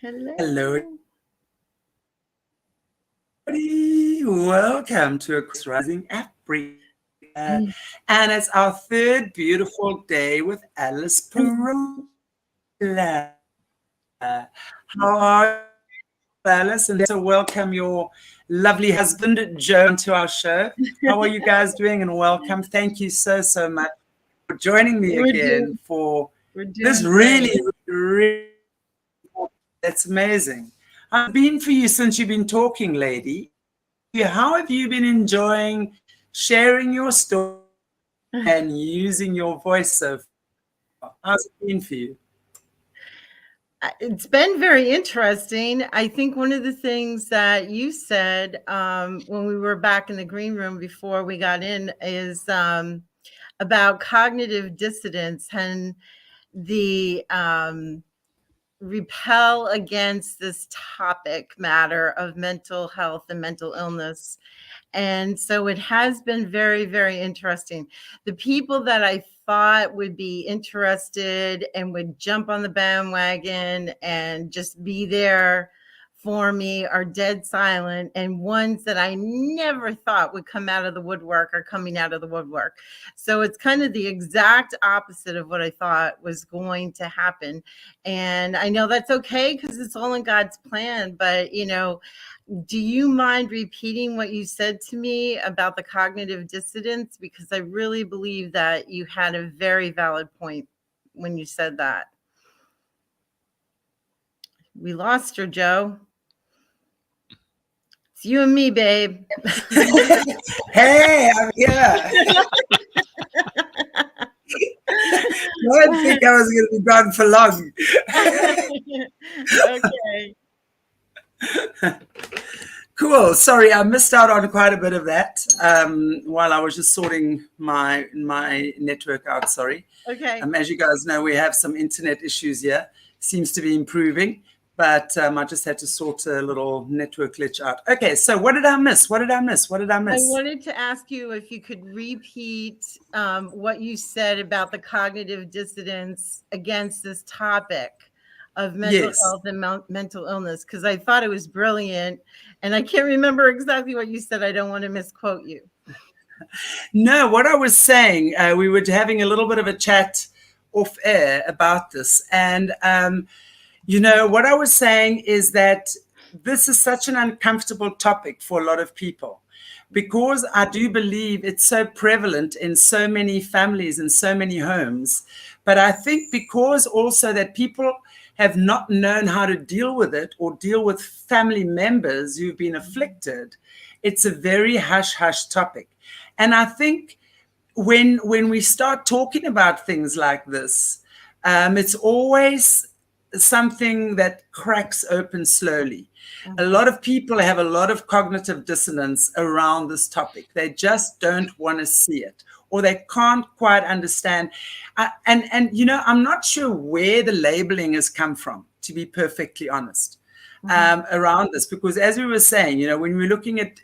Hello. Hello. Welcome to Aquarius Rising Africa. And it's our third beautiful day with Alice Pirola. How are you, Alice? And to welcome your lovely husband, Joe, to our show. How are you guys doing? And welcome. Thank you so much for joining me again for this really, that's amazing. I've been for you since you've been talking, lady. How have you been enjoying sharing your story and using your voice so far? How's it been for you? It's been very interesting. I think one of the things that you said when we were back in the green room before we got in is about cognitive dissonance and the repel against this topic matter of mental health and mental illness. And so it has been very, very interesting. The people that I thought would be interested and would jump on the bandwagon and just be there for me are dead silent, and ones that I never thought would come out of the woodwork are coming out of the woodwork. So it's kind of the exact opposite of what I thought was going to happen. And I know that's okay because it's all in God's plan. But, you know, do you mind repeating what you said to me about the cognitive dissonance? Because I really believe that you had a very valid point when you said that. We lost her, Joe. It's you and me, babe. Hey, I'm here. I didn't think I was going to be gone for long. Okay. Cool. Sorry, I missed out on quite a bit of that while I was just sorting my network out. Sorry. Okay. As you guys know, we have some internet issues here. Seems to be improving, but I just had to sort a little network glitch out. Okay, so what did I miss? I wanted to ask you if you could repeat what you said about the cognitive dissonance against this topic of mental health and mental illness, because I thought it was brilliant, and I can't remember exactly what you said. I don't want to misquote you. No, what I was saying, we were having a little bit of a chat off air about this, and you know, what I was saying is that this is such an uncomfortable topic for a lot of people, because I do believe it's so prevalent in so many families and so many homes. But I think because also that people have not known how to deal with it or deal with family members who've been afflicted, it's a very hush-hush topic. And I think when we start talking about things like this, it's always something that cracks open slowly. A lot of people have a lot of cognitive dissonance around this topic. They just don't want to see it, or they can't quite understand. And you know, I'm not sure where the labeling has come from, to be perfectly honest, around this. Because as we were saying, you know, when we're looking at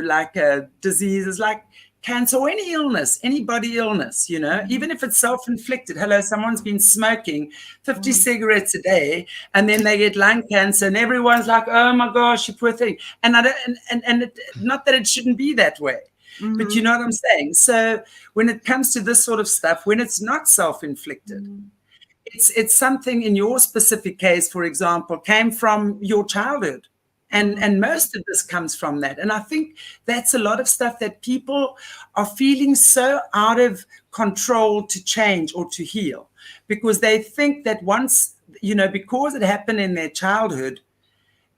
like diseases like cancer or any illness, any body illness, you know, even if it's self-inflicted. Hello, someone's been smoking 50 cigarettes a day, and then they get lung cancer, and everyone's like, oh my gosh, you poor thing. And not that it shouldn't be that way, but you know what I'm saying? So when it comes to this sort of stuff, when it's not self-inflicted, it's something in your specific case, for example, came from your childhood. And most of this comes from that. And I think that's a lot of stuff that people are feeling so out of control to change or to heal, because they think that once, you know, because it happened in their childhood,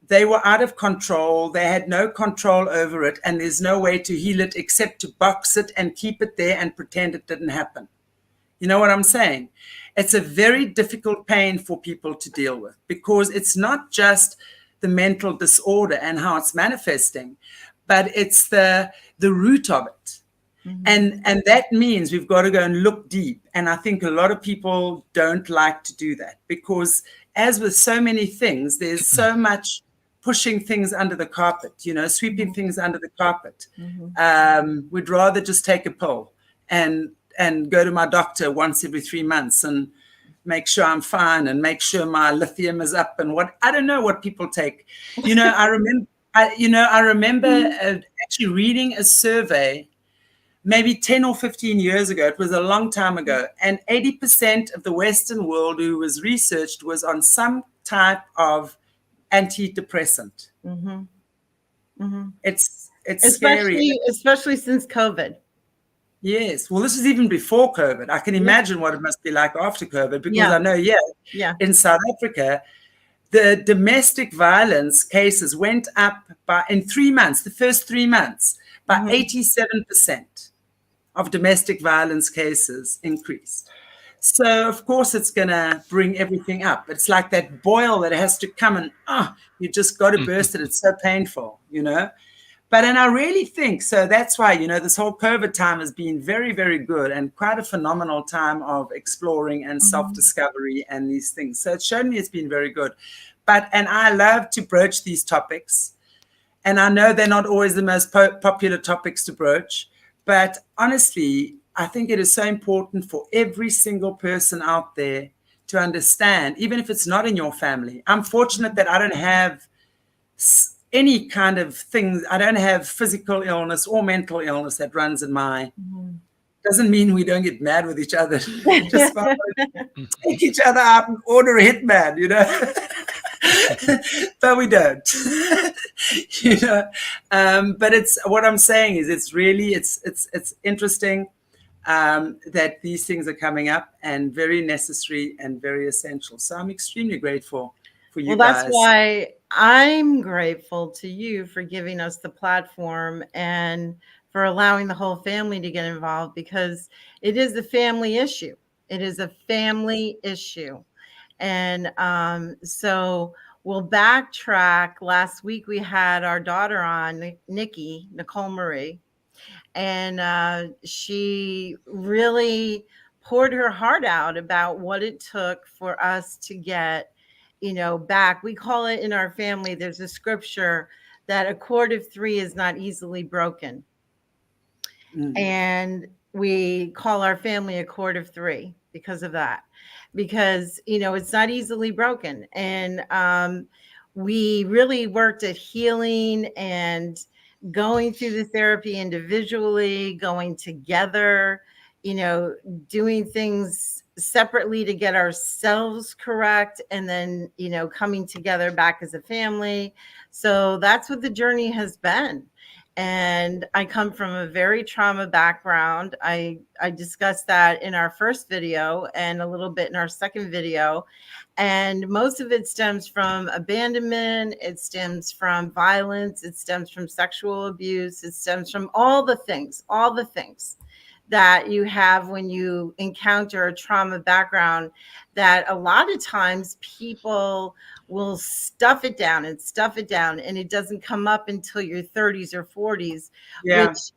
they were out of control. They had no control over it. And there's no way to heal it except to box it and keep it there and pretend it didn't happen. You know what I'm saying? It's a very difficult pain for people to deal with, because it's not just the mental disorder and how it's manifesting, but it's the root of it. And that means we've got to go and look deep. And I think a lot of people don't like to do that, because as with so many things, there's so much pushing things under the carpet, you know, sweeping things under the carpet. We'd rather just take a pill and go to my doctor once every 3 months and make sure I'm fine and make sure my lithium is up and what, I don't know what people take. I remember actually reading a survey maybe 10 or 15 years ago. It was a long time ago. And 80% of the Western world who was researched was on some type of antidepressant. Mm-hmm. Mm-hmm. It's scary. Especially since COVID. Yes. Well, this is even before COVID. I can imagine what it must be like after COVID, because I know, in South Africa, the domestic violence cases went up in 3 months, the first 3 months, by 87% of domestic violence cases increased. So, of course, it's going to bring everything up. It's like that boil that has to come and, you just got to burst it. It's so painful, But, and I really think, so that's why, this whole COVID time has been very, very good and quite a phenomenal time of exploring and self-discovery and these things. So it's shown me it's been very good. And I love to broach these topics. And I know they're not always the most popular topics to broach. But honestly, I think it is so important for every single person out there to understand, even if it's not in your family. I'm fortunate that I don't have any kind of thing. I don't have physical illness or mental illness that runs in my. Doesn't mean we don't get mad with each other. Just take each other out and order a hitman, but we don't. But it's what I'm saying is it's really it's interesting that these things are coming up and very necessary and very essential. So I'm extremely grateful for you guys. That's why I'm grateful to you for giving us the platform and for allowing the whole family to get involved, because it is a family issue. It is a family issue. And so we'll backtrack. Last week we had our daughter on, Nicole Marie, and she really poured her heart out about what it took for us to get, back. We call it in our family, there's a scripture that a cord of 3 is not easily broken. And we call our family a cord of 3 because of that, because, it's not easily broken. And we really worked at healing and going through the therapy individually, going together, doing things separately to get ourselves correct, and then, coming together back as a family. So that's what the journey has been. And I come from a very trauma background. I discussed that in our first video and a little bit in our second video. And most of it stems from abandonment. It stems from violence. It stems from sexual abuse. It stems from all the things that you have when you encounter a trauma background, that a lot of times people will stuff it down, and it doesn't come up until your 30s or 40s, which,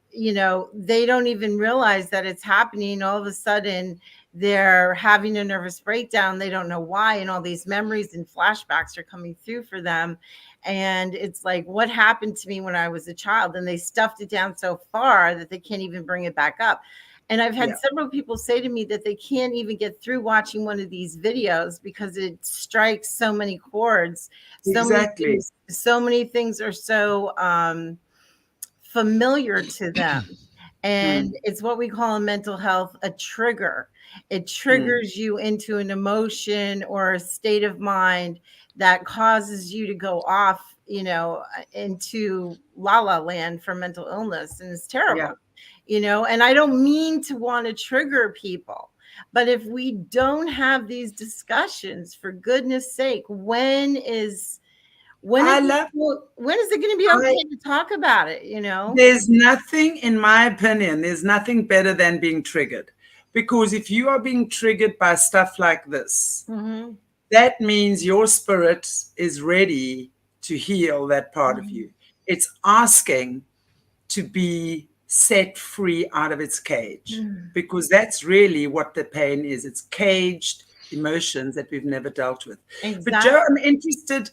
they don't even realize that it's happening. All of a sudden they're having a nervous breakdown. They don't know why. And all these memories and flashbacks are coming through for them. And it's like, what happened to me when I was a child? And they stuffed it down so far that they can't even bring it back up. And I've had several people say to me that they can't even get through watching one of these videos because it strikes so many chords. So many things are so familiar to them. And it's what we call in mental health a trigger. It triggers you into an emotion or a state of mind that causes you to go off, into la la land for mental illness. And it's terrible, and I don't mean to want to trigger people, but if we don't have these discussions, for goodness sake, when is it going to be okay to talk about it? There's nothing, in my opinion, there's nothing better than being triggered. Because if you are being triggered by stuff like this, that means your spirit is ready to heal that part of you. It's asking to be set free out of its cage, because that's really what the pain is. It's caged emotions that we've never dealt with. Exactly. But Jo,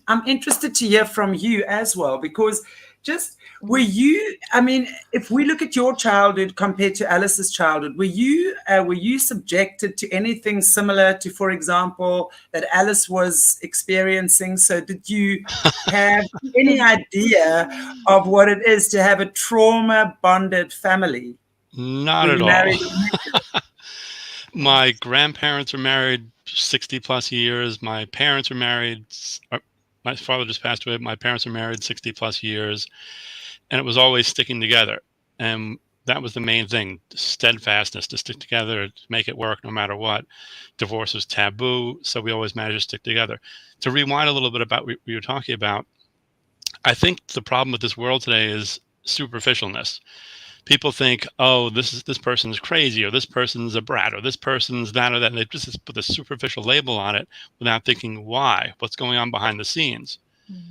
I'm interested to hear from you as well, because Just were you? I mean, if we look at your childhood compared to Alice's childhood, were you subjected to anything similar to, for example, that Alice was experiencing? So, did you have any idea of what it is to have a trauma bonded family? Not Were at you all. married? My grandparents were married 60 plus years. My parents were married. My father just passed away. My parents were married 60 plus years. And it was always sticking together. And that was the main thing, steadfastness, to stick together, to make it work no matter what. Divorce was taboo, so we always managed to stick together. To rewind a little bit about what you were talking about, I think the problem with this world today is superficialness. People think, oh, this person's crazy, or this person's a brat, or this person's that or that, and they just put a superficial label on it without thinking why, what's going on behind the scenes.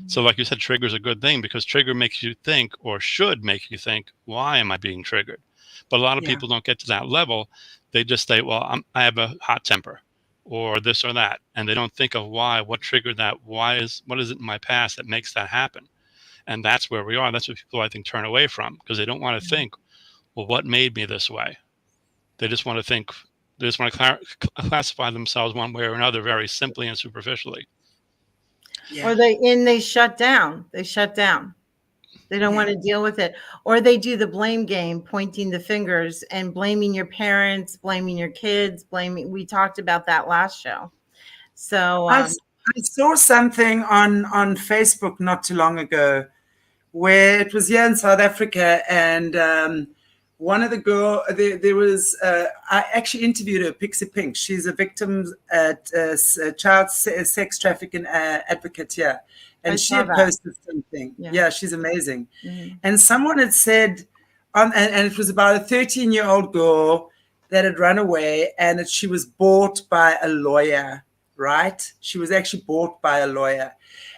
So like you said, trigger is a good thing because trigger makes you think, or should make you think, why am I being triggered? But a lot of people don't get to that level. They just say, well, I have a hot temper or this or that. And they don't think of why, what triggered that? What is it in my past that makes that happen? And that's where we are. That's what people, I think, turn away from because they don't want to think, well, what made me this way? They just want to think, they just want to classify themselves one way or another very simply and superficially. Yeah. Or they shut down. They shut down. They don't want to deal with it. Or they do the blame game, pointing the fingers and blaming your parents, blaming your kids, we talked about that last show. So I saw something on Facebook not too long ago where it was here in South Africa, and one of the girls, there was, I actually interviewed her, Pixie Pink. She's a victim at child sex trafficking advocate here. And she had posted something. Yeah, she's amazing. And someone had said, and it was about a 13-year-old girl that had run away, and she was bought by a lawyer, right? She was actually bought by a lawyer.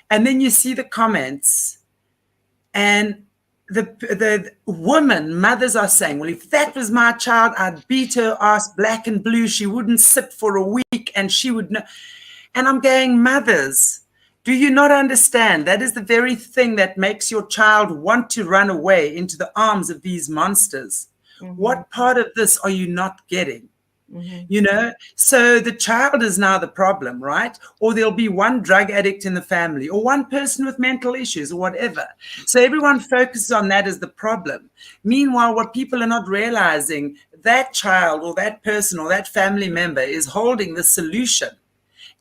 And then you see the comments, and the women, mothers are saying, well, if that was my child, I'd beat her ass black and blue. She wouldn't sit for a week and she would know. And I'm going, mothers, do you not understand? That is the very thing that makes your child want to run away into the arms of these monsters. What part of this are you not getting? You know, so the child is now the problem, right? Or there'll be one drug addict in the family or one person with mental issues or whatever. So everyone focuses on that as the problem. Meanwhile, what people are not realizing, that child or that person or that family member is holding the solution.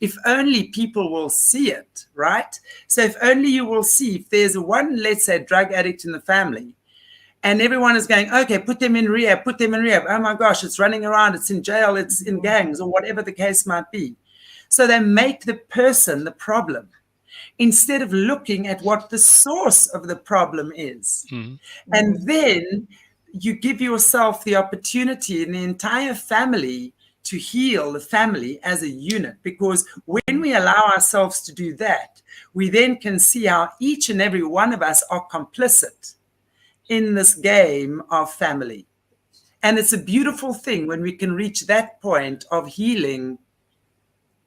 If only people will see it, right? So if only you will see, if there's one, let's say, drug addict in the family, and everyone is going, okay, put them in rehab, put them in rehab. Oh my gosh, it's running around, it's in jail, it's in gangs, or whatever the case might be. So they make the person the problem instead of looking at what the source of the problem is. And then you give yourself the opportunity and the entire family to heal the family as a unit. Because when we allow ourselves to do that, we then can see how each and every one of us are complicit in this game of family. And it's a beautiful thing when we can reach that point of healing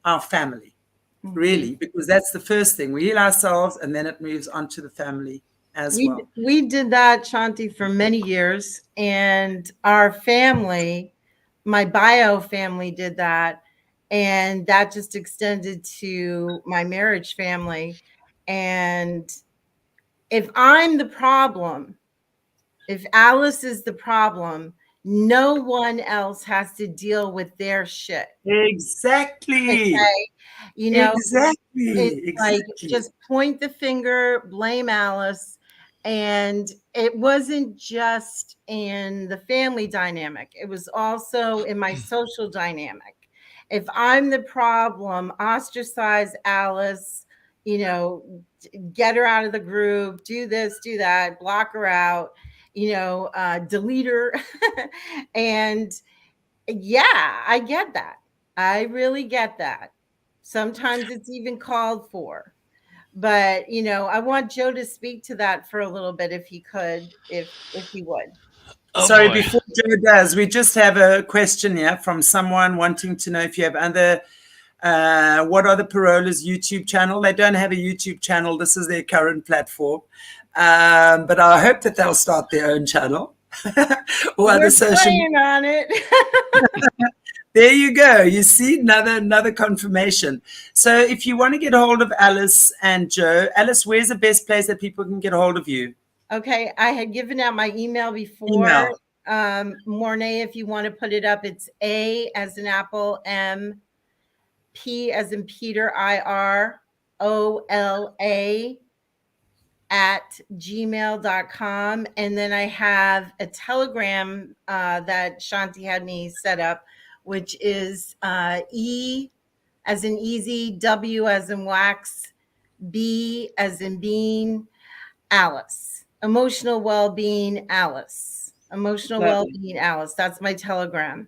our family, really, because that's the first thing. We heal ourselves and then it moves on to the family as well. We did that, Shanti, for many years. And our family, my bio family, did that. And that just extended to my marriage family. And if I'm the problem, if Alice is the problem, no one else has to deal with their shit. Exactly. Okay? You know, exactly. Like just point the finger, blame Alice. And it wasn't just in the family dynamic. It was also in my social dynamic. If I'm the problem, ostracize Alice, you know, get her out of the group, do this, do that, block her out, you know, delete her. And yeah, I get that. I really get that. Sometimes it's even called for. But, you know, I want Joe to speak to that for a little bit if he could, if he would. Sorry, before Joe does, we just have a question here from someone wanting to know if you have other What are the Pirola's YouTube channel? They don't have a YouTube channel. This is their current platform. But I hope that they'll start their own channel. Or other We're social. playing on it. There you go. You see, another confirmation. So if you want to get a hold of Alice and Joe, Alice, where's the best place that people can get a hold of you? Okay, I had given out my email before. Email. Morné, if you want to put it up, it's A as in Apple, M, P as in Peter, IROLA @gmail.com. And then I have a Telegram that Shanti had me set up, which is E as in easy, W as in wax, B as in bean, Alice. Emotional well-being, Alice. Emotional well-being, Alice. That's my Telegram.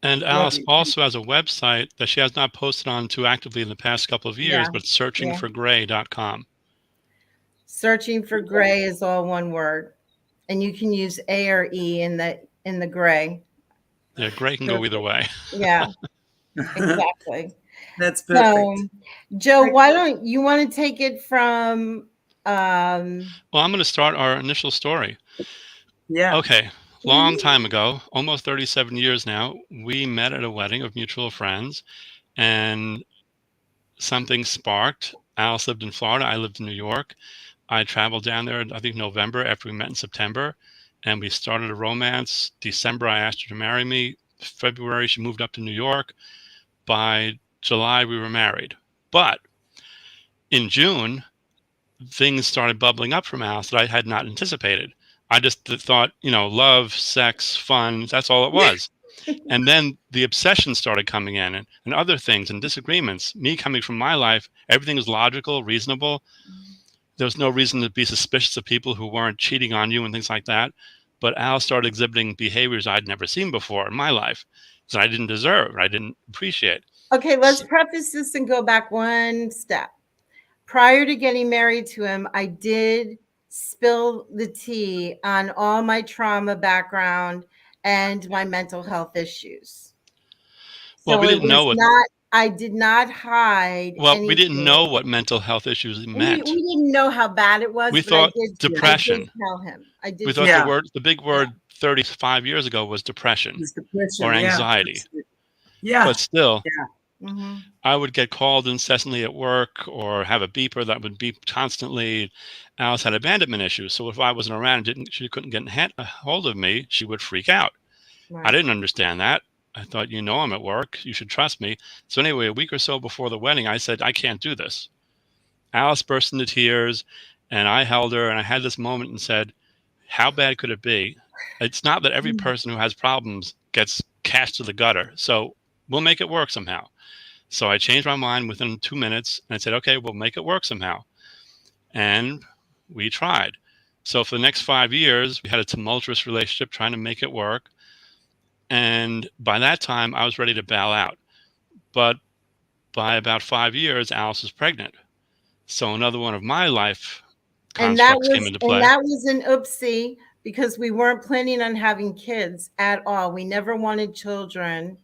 And Alice also has a website that she has not posted on too actively in the past couple of years, but searchingforgray.com. Searching for Gray is all one word, and you can use A or E in the gray. Yeah, gray can go either way. Yeah, exactly. That's perfect. So, Joe, why don't you want to take it from? Well, I'm going to start our initial story. Yeah. Okay. Long time ago, almost 37 years now, we met at a wedding of mutual friends, and something sparked. Alice lived in Florida. I lived in New York. I traveled down there, I think November, after we met in September, and we started a romance. December, I asked her to marry me. February, she moved up to New York. By July, we were married. But in June, things started bubbling up from Alice that I had not anticipated. I just thought, love, sex, fun, that's all it was. And then the obsession started coming in and other things and disagreements. Me coming from my life, everything was logical, reasonable. There was no reason to be suspicious of people who weren't cheating on you and things like that. But Alice started exhibiting behaviors I'd never seen before in my life that I didn't deserve, I didn't appreciate. Okay, let's preface this and go back one step. Prior to getting married to him, I did spill the tea on all my trauma background and my mental health issues. Well, we didn't know what. I did not hide. Well, we didn't know what mental health issues meant. We didn't know how bad it was. We thought depression. I did tell him. We thought the big word 35 years ago was depression or anxiety. Yeah. But still, Mm-hmm. I would get called incessantly at work or have a beeper that would beep constantly. Alice had abandonment issues. So if I wasn't around and she couldn't get a hold of me, she would freak out. Right. I didn't understand that. I thought, I'm at work. You should trust me. So anyway, a week or so before the wedding, I said, I can't do this. Alice burst into tears and I held her and I had this moment and said, how bad could it be? It's not that every person who has problems gets cast to the gutter. So we'll make it work somehow. So I changed my mind within 2 minutes and I said, okay, we'll make it work somehow. And we tried. So for the next 5 years, we had a tumultuous relationship trying to make it work. And by that time, I was ready to bow out. But by about 5 years, Alice was pregnant. So another one of my life constructs came into play. And that was an oopsie because we weren't planning on having kids at all. We never wanted children.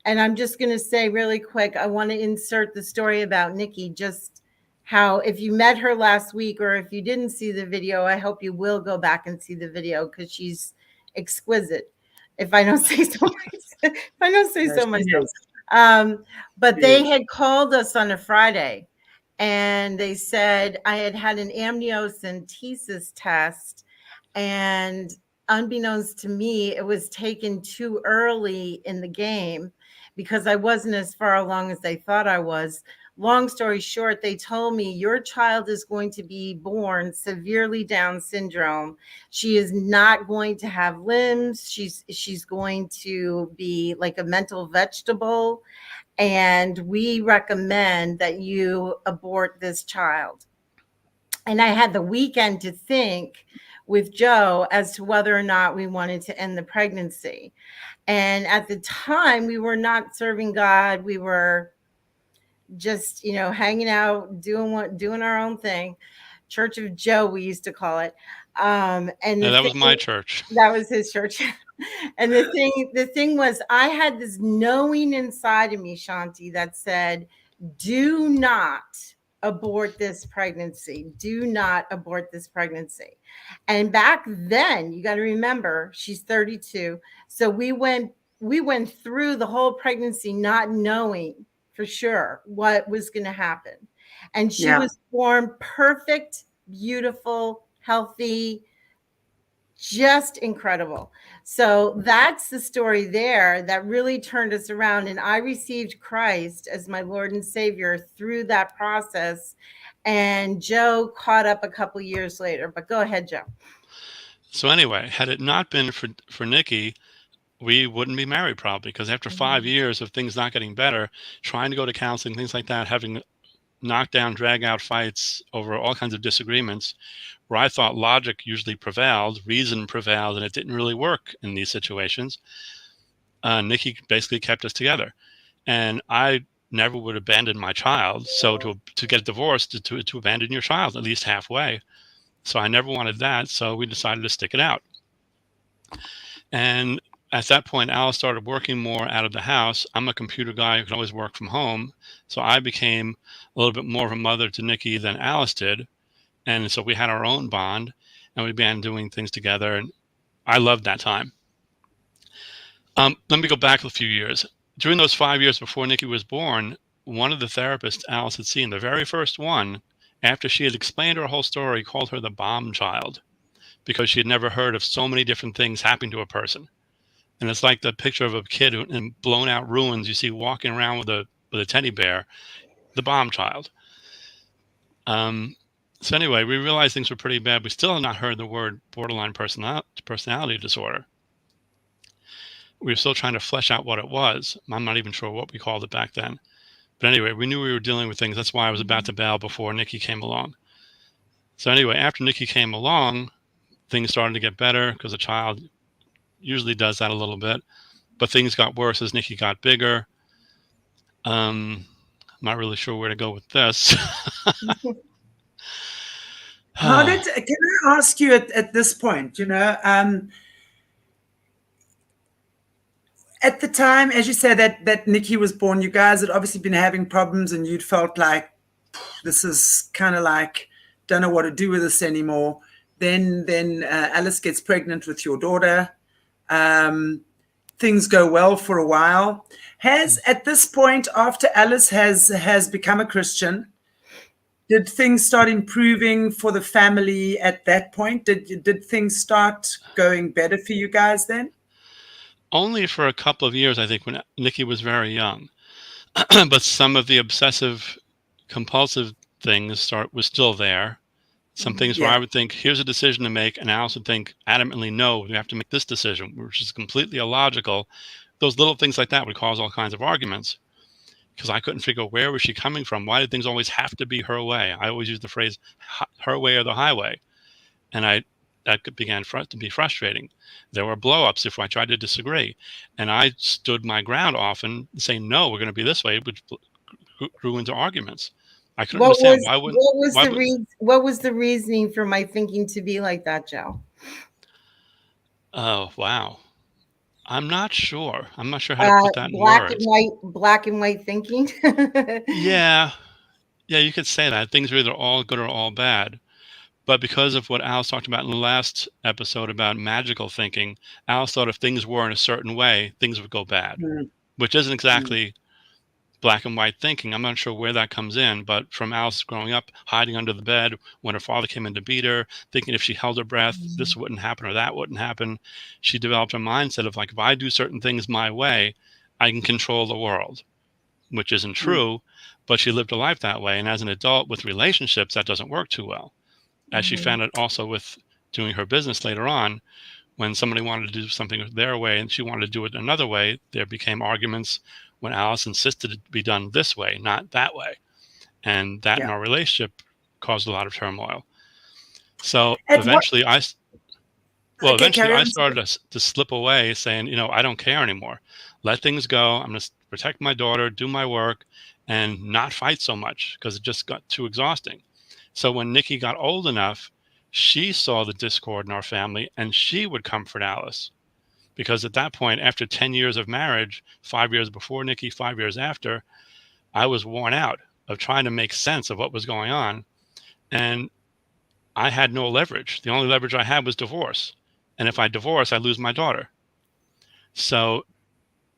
And I'm just going to say really quick, I want to insert the story about Nikki, just how if you met her last week or if you didn't see the video, I hope you will go back and see the video because she's exquisite. If I don't say so myself. But they had called us on a Friday and they said I had an amniocentesis test and unbeknownst to me, it was taken too early in the game because I wasn't as far along as they thought I was. Long story short, they told me your child is going to be born severely Down syndrome. She is not going to have limbs. She's going to be like a mental vegetable. And we recommend that you abort this child. And I had the weekend to think with Joe as to whether or not we wanted to end the pregnancy. And at the time, we were not serving God. We were just, hanging out, doing our own thing. Church of Joe, we used to call it. And that was my church. That was his church. And the thing was, I had this knowing inside of me, Shanti, that said, do not abort this pregnancy. Do not abort this pregnancy. And back then, you got to remember, she's 32. So we went through the whole pregnancy not knowing for sure what was going to happen. And she was born perfect, beautiful, healthy, just incredible. So that's the story there that really turned us around. And I received Christ as my Lord and Savior through that process. And Joe caught up a couple years later. But go ahead, Joe. So anyway, had it not been for Nikki, we wouldn't be married probably, because after 5 years of things not getting better, trying to go to counseling, things like that, having knockdown, drag out fights over all kinds of disagreements, where I thought logic usually prevailed, reason prevailed, and it didn't really work in these situations. Nikki basically kept us together, and I never would abandon my child. So to get divorced, to abandon your child at least halfway. So I never wanted that. So we decided to stick it out. And at that point, Alice started working more out of the house. I'm a computer guy who can always work from home. So I became a little bit more of a mother to Nikki than Alice did. And so we had our own bond, and we began doing things together. And I loved that time. Let me go back a few years. During those 5 years before Nikki was born, one of the therapists Alice had seen, the very first one, after she had explained her whole story, called her the bomb child, because she had never heard of so many different things happening to a person. And it's like the picture of a kid in blown out ruins you see walking around with a teddy bear, the bomb child. So anyway, we realized things were pretty bad. We still had not heard the word borderline personality disorder. We were still trying to flesh out what it was. I'm not even sure what we called it back then. But anyway, we knew we were dealing with things. That's why I was about to bail before Nikki came along. So anyway, after Nikki came along, things started to get better, because a child usually does that a little bit. But things got worse as Nikki got bigger. I'm not really sure where to go with this. Can I ask you at this point, at the time, as you said, that Nikki was born, you guys had obviously been having problems, and you'd felt like, this is kind of like, don't know what to do with this anymore. Then Alice gets pregnant with your daughter. Things go well for a while. At this point, after Alice has become a Christian, did things start improving for the family at that point? Did things start going better for you guys then? Only for a couple of years, I think, when Nikki was very young. But some of the obsessive compulsive things was still there. Some things where I would think, here's a decision to make, and Alice would think adamantly, no, we have to make this decision, which is completely illogical. Those little things like that would cause all kinds of arguments, because I couldn't figure where was she coming from. Why did things always have to be her way? I always use the phrase, her way or the highway. And that began to be frustrating. There were blow-ups if I tried to disagree. And I stood my ground often, saying, no, we're going to be this way, which grew into arguments. I couldn't understand what was the reasoning for my thinking to be like that, Joe? Oh, wow. I'm not sure. I'm not sure how to put that in words. Black and white thinking. Yeah, you could say that. Things are either all good or all bad. But because of what Alice talked about in the last episode about magical thinking, Alice thought if things were in a certain way, things would go bad, which isn't exactly black and white thinking. I'm not sure where that comes in, but from Alice growing up, hiding under the bed when her father came in to beat her, thinking if she held her breath, this wouldn't happen or that wouldn't happen. She developed a mindset of like, if I do certain things my way, I can control the world, which isn't true, but she lived a life that way. And as an adult with relationships, that doesn't work too well. As she found it also with doing her business later on, when somebody wanted to do something their way and she wanted to do it another way, there became arguments when Alice insisted it be done this way, not that way. And that in our relationship caused a lot of turmoil. So eventually I started to slip away saying, I don't care anymore. Let things go. I'm going to protect my daughter, do my work, and not fight so much, because it just got too exhausting. So when Nikki got old enough, she saw the discord in our family, and she would comfort Alice. because at that point, after 10 years of marriage, 5 years before Nikki, 5 years after, I was worn out of trying to make sense of what was going on. And I had no leverage. The only leverage I had was divorce. And if I divorce, I lose my daughter. So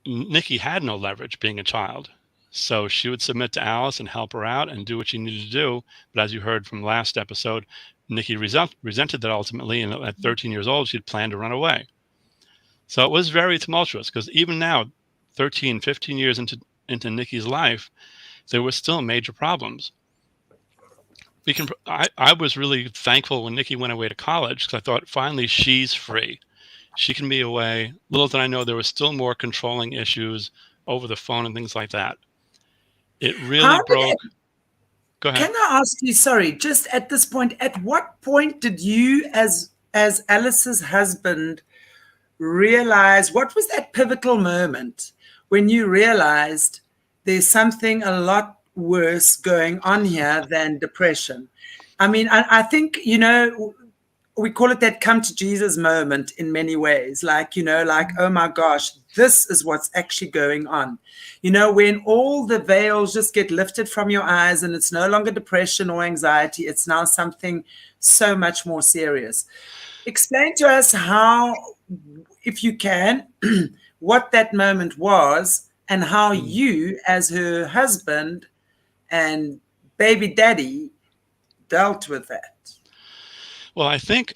Nikki had no leverage being a child. So she would submit to Alice and help her out and do what she needed to do. But as you heard from last episode, Nikki resented that ultimately. And at 13 years old, she'd planned to run away. So it was very tumultuous, because even now, 13, 15 years into Nikki's life, there were still major problems. I was really thankful when Nikki went away to college, because I thought finally she's free. She can be away. Little did I know there were still more controlling issues over the phone and things like that. It really broke. Go ahead. Can I ask you, sorry, just at this point, at what point did you, as Alice's husband, realize, what was that pivotal moment when you realized there's something a lot worse going on here than depression? I mean, I think, you know, we call it that come to Jesus moment in many ways, like, you know, like, oh my gosh, this is what's actually going on. You know, when all the veils just get lifted from your eyes and it's no longer depression or anxiety, it's now something so much more serious. Explain to us how, if you can, what that moment was and how you, as her husband and baby daddy, dealt with that. Well, I think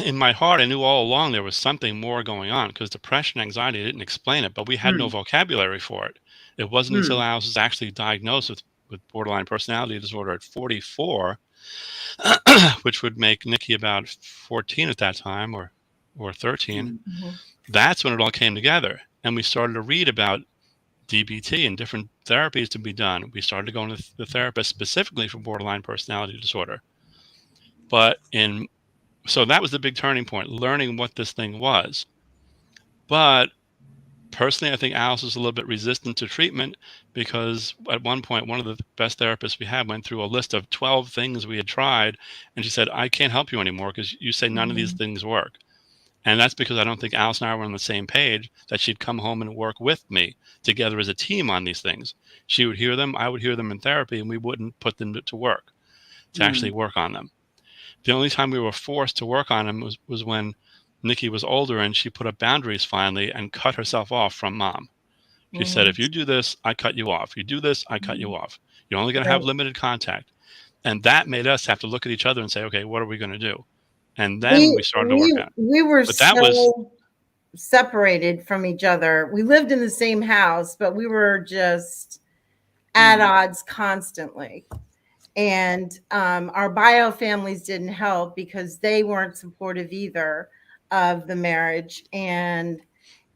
in my heart, I knew all along there was something more going on, because depression, anxiety didn't explain it, but we had no vocabulary for it. It wasn't until I was actually diagnosed with borderline personality disorder at 44, which would make Nikki about 14 at that time, or 13. That's when it all came together. And we started to read about DBT and different therapies to be done. We started going to the therapist specifically for borderline personality disorder. So that was the big turning point, learning what this thing was. But personally, I think Alice was a little bit resistant to treatment, because at one point, one of the best therapists we had went through a list of 12 things we had tried. And she said, I can't help you anymore because you say none of these things work. And that's because I don't think Alice and I were on the same page, that she'd come home and work with me together as a team on these things. She would hear them, I would hear them in therapy, and we wouldn't put them to work, to actually work on them. The only time we were forced to work on them was when Nikki was older and she put up boundaries finally and cut herself off from mom. She said, if you do this, I cut you off. You do this, I cut you off. You're only going to have limited contact. And that made us have to look at each other and say, okay, what are we going to do? And then we started to work on it. We were separated from each other. We lived in the same house, but we were just at odds constantly. And our bio families didn't help, because they weren't supportive either of the marriage. And,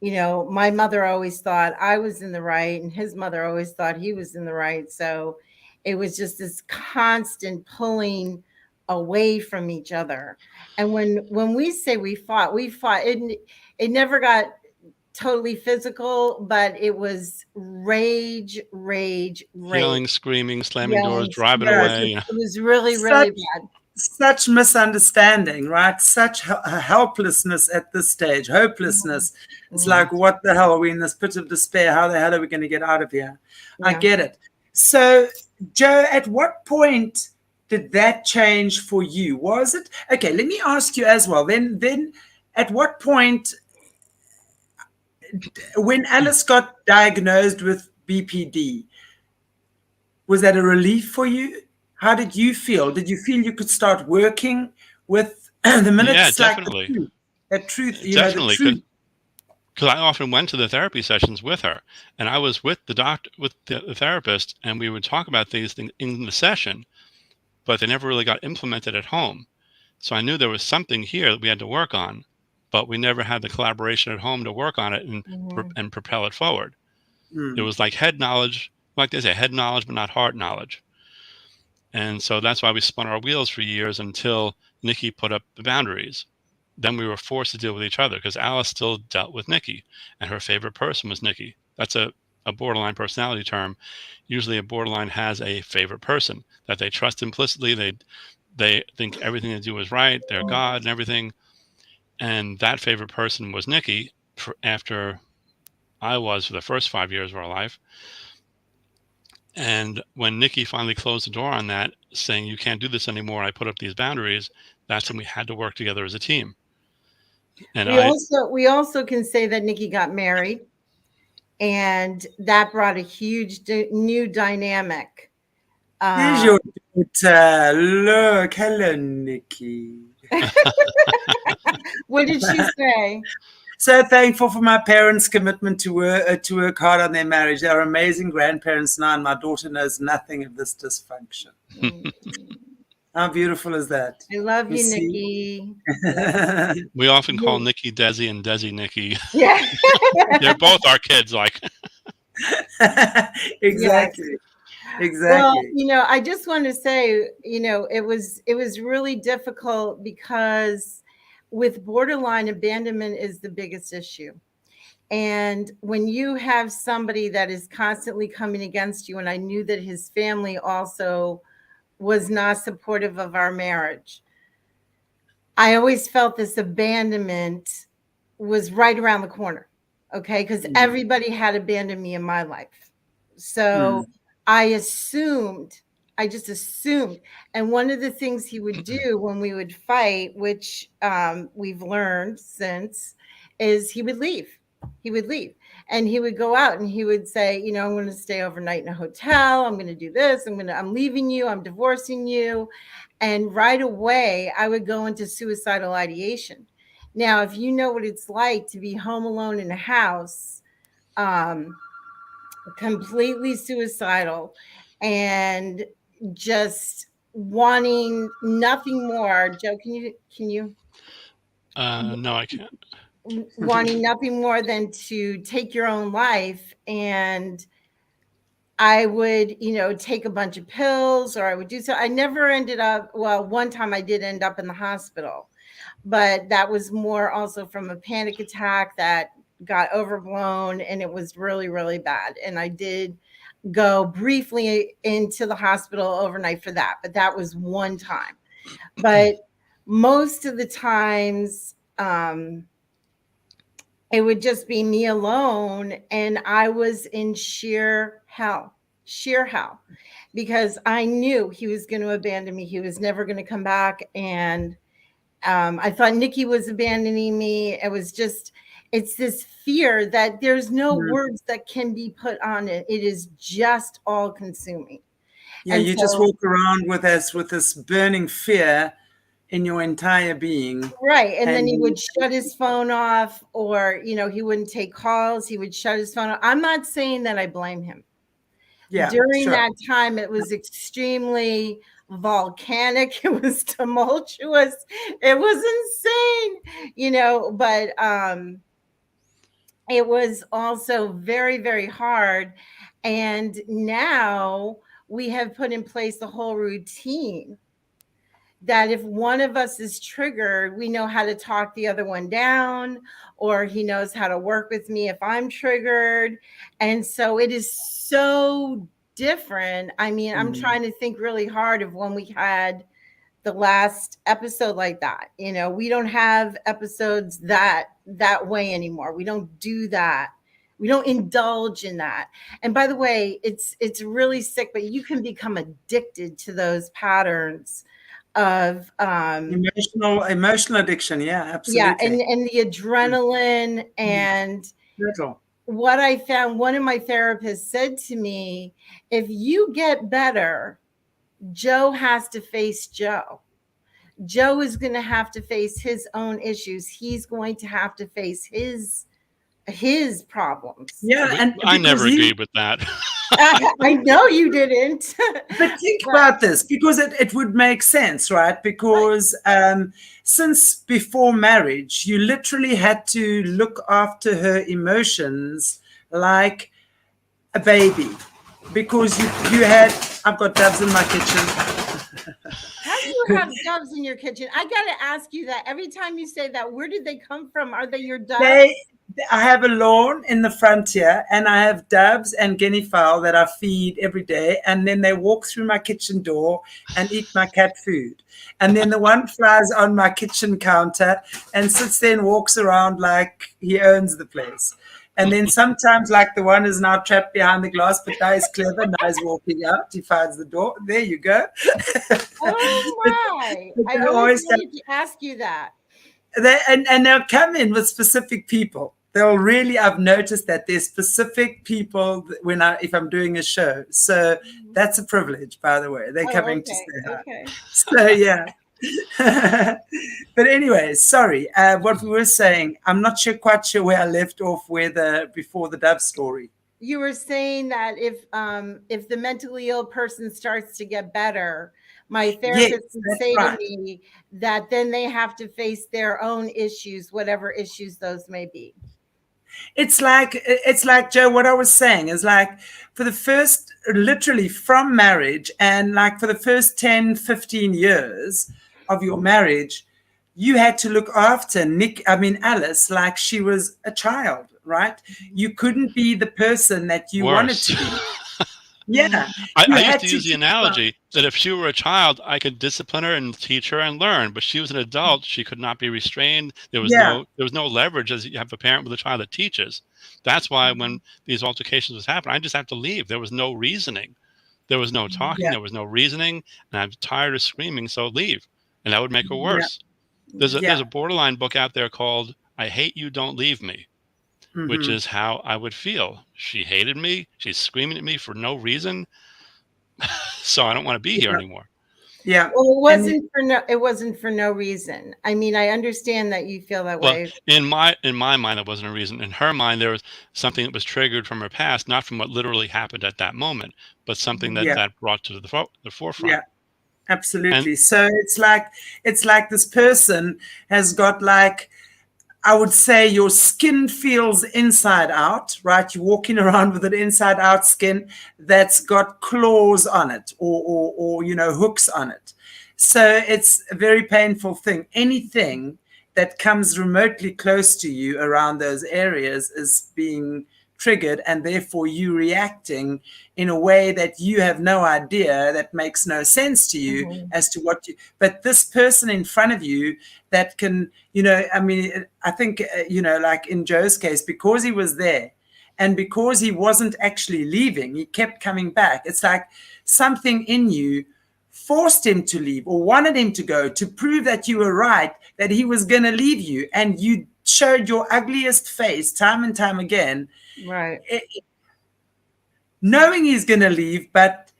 you know, my mother always thought I was in the right, and his mother always thought he was in the right. So it was just this constant pulling away from each other. And when we say we fought, it never got totally physical, but it was rage. Yelling, screaming, slamming doors, driving away. It was really bad. Such misunderstanding, right? Such helplessness at this stage, hopelessness. It's like, what the hell? Are we in this pit of despair? How the hell are we going to get out of here? I get it. So, Joe, at what point did that change for you? Was it okay? Let me ask you as well. Then, at what point, when Alice got diagnosed with BPD, was that a relief for you? How did you feel? Did you feel you could start working with the minutes? Yeah, definitely. Like that truth. Definitely, because I often went to the therapy sessions with her, and I was with the doctor, with the therapist, and we would talk about these things in the session, but they never really got implemented at home. So I knew there was something here that we had to work on, but we never had the collaboration at home to work on it and propel it forward. It was like head knowledge, like they say, head knowledge, but not heart knowledge. And so that's why we spun our wheels for years until Nikki put up the boundaries. Then we were forced to deal with each other, because Alice still dealt with Nikki, and her favorite person was Nikki. That's a borderline personality term. Usually a borderline has a favorite person that they trust implicitly. They think everything they do is right. They're God and everything. And that favorite person was Nikki, after I was for the first 5 years of our life. And when Nikki finally closed the door on that, saying, you can't do this anymore, I put up these boundaries, that's when we had to work together as a team. And we also can say that Nikki got married, and that brought a huge new dynamic. Here's your daughter. Look, hello, Nikki. What did she say? So thankful for my parents' commitment to work hard on their marriage. They are amazing grandparents now, and my daughter knows nothing of this dysfunction. How beautiful is that? I love you, Nikki. We often call Nikki Desi and Desi Nikki. Yeah. They're both our kids, like. Exactly. Yes. Exactly. Well, I just want to say, it was really difficult because with borderline, abandonment is the biggest issue. And when you have somebody that is constantly coming against you, and I knew that his family also was not supportive of our marriage, I always felt this abandonment was right around the corner. Okay. Because everybody had abandoned me in my life. So I just assumed. And one of the things he would do when we would fight, which we've learned since, is he would leave. He would leave and he would go out and he would say, I'm going to stay overnight in a hotel. I'm going to do this. I'm leaving you. I'm divorcing you. And right away, I would go into suicidal ideation. Now, if you know what it's like to be home alone in a house, completely suicidal and just wanting nothing more. Joe, can you? No, I can't. Wanting nothing more than to take your own life. And I would, take a bunch of pills, or I would do so. I never ended up, well, one time I did end up in the hospital, but that was more also from a panic attack that got overblown, and it was really, really bad. And I did go briefly into the hospital overnight for that, but that was one time. But most of the times, it would just be me alone, and I was in sheer hell, because I knew he was going to abandon me. He was never going to come back. And I thought Nikki was abandoning me. It's this fear that there's no words that can be put on it. It is just all consuming. Yeah, and you just walk around with this burning fear in your entire being. Right. And then he would shut his phone off, or, he wouldn't take calls. He would shut his phone off. I'm not saying that I blame him. Yeah, during that time, it was extremely volcanic. It was tumultuous. It was insane, but it was also very, very hard. And now we have put in place the whole routine that if one of us is triggered, we know how to talk the other one down, or he knows how to work with me if I'm triggered. And so it is so different. I mean, I'm trying to think really hard of when we had the last episode like that. We don't have episodes that way anymore. We don't do that. We don't indulge in that. And by the way, it's really sick, but you can become addicted to those patterns of emotional addiction. Yeah, absolutely. Yeah, and the adrenaline and what I found, one of my therapists said to me, if you get better, Joe has to face Joe. Joe is going to have to face his own issues. He's going to have to face his problems. Yeah, and I never agreed with that. I know you didn't. But think about this, because it would make sense, right? Because since before marriage, you literally had to look after her emotions like a baby, because you had, I've got doves in my kitchen. How do you have doves in your kitchen? I got to ask you that every time you say that. Where did they come from? Are they your doves? I have a lawn in the front here, and I have doves and guinea fowl that I feed every day. And then they walk through my kitchen door and eat my cat food. And then the one flies on my kitchen counter and sits there and walks around like he owns the place. And then sometimes, like the one is now trapped behind the glass, but now he's clever. Now he's walking out. He finds the door. There you go. Oh my! I always wanted to ask you that. And they'll come in with specific people. They'll really, I've noticed that there's specific people if I'm doing a show. So that's a privilege, by the way. They're coming to say hi. Okay. So yeah. But anyway, sorry. What we were saying, I'm not quite sure where I left off before the dove story. You were saying that if the mentally ill person starts to get better, my therapist would say to me that then they have to face their own issues, whatever issues those may be. It's like Joe, what I was saying is like for the first, literally from marriage, and like for the first 10, 15 years of your marriage, you had to look after Alice like she was a child, right? You couldn't be the person that you wanted to be. Yeah. I used to use the analogy that if she were a child, I could discipline her and teach her and learn. But she was an adult; she could not be restrained. There was no leverage as you have a parent with a child that teaches. That's why when these altercations was happening, I just have to leave. There was no reasoning, there was no talking, there was no reasoning, and I'm tired of screaming. So leave, and that would make her worse. There's a borderline book out there called "I Hate You, Don't Leave Me." Which is how I would feel. She hated me. She's screaming at me for no reason. So I don't want to be here anymore. Yeah. Well, it wasn't for no reason. I mean, I understand that you feel that way. In my mind, it wasn't a reason. In her mind, there was something that was triggered from her past, not from what literally happened at that moment, but something that brought to the forefront. Yeah. Absolutely. So it's like this person has got like, I would say your skin feels inside out, right? You're walking around with an inside out skin that's got claws on it or hooks on it. So it's a very painful thing. Anything that comes remotely close to you around those areas is being triggered, and therefore you reacting in a way that you have no idea, that makes no sense to you as to what but this person in front of you that can, I think, like in Joe's case, because he was there and because he wasn't actually leaving, he kept coming back. It's like something in you forced him to leave or wanted him to go to prove that you were right, that he was going to leave you. And you showed your ugliest face time and time again. Right. Knowing he's going to leave, but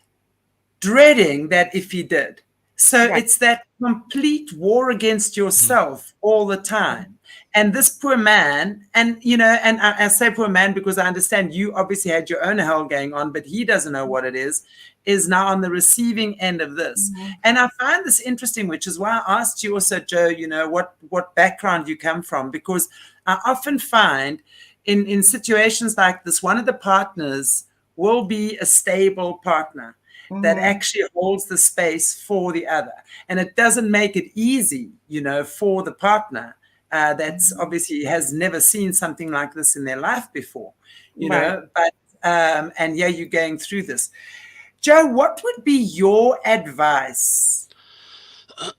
dreading that if he did. So it's that complete war against yourself all the time. And this poor man, and I say poor man because I understand you obviously had your own hell going on, but he doesn't know what it is now on the receiving end of this. And I find this interesting, which is why I asked you also, Joe, what background you come from, because I often find in situations like this, one of the partners will be a stable partner that actually holds the space for the other. And it doesn't make it easy, for the partner that's obviously has never seen something like this in their life before, but, you're going through this. Joe, what would be your advice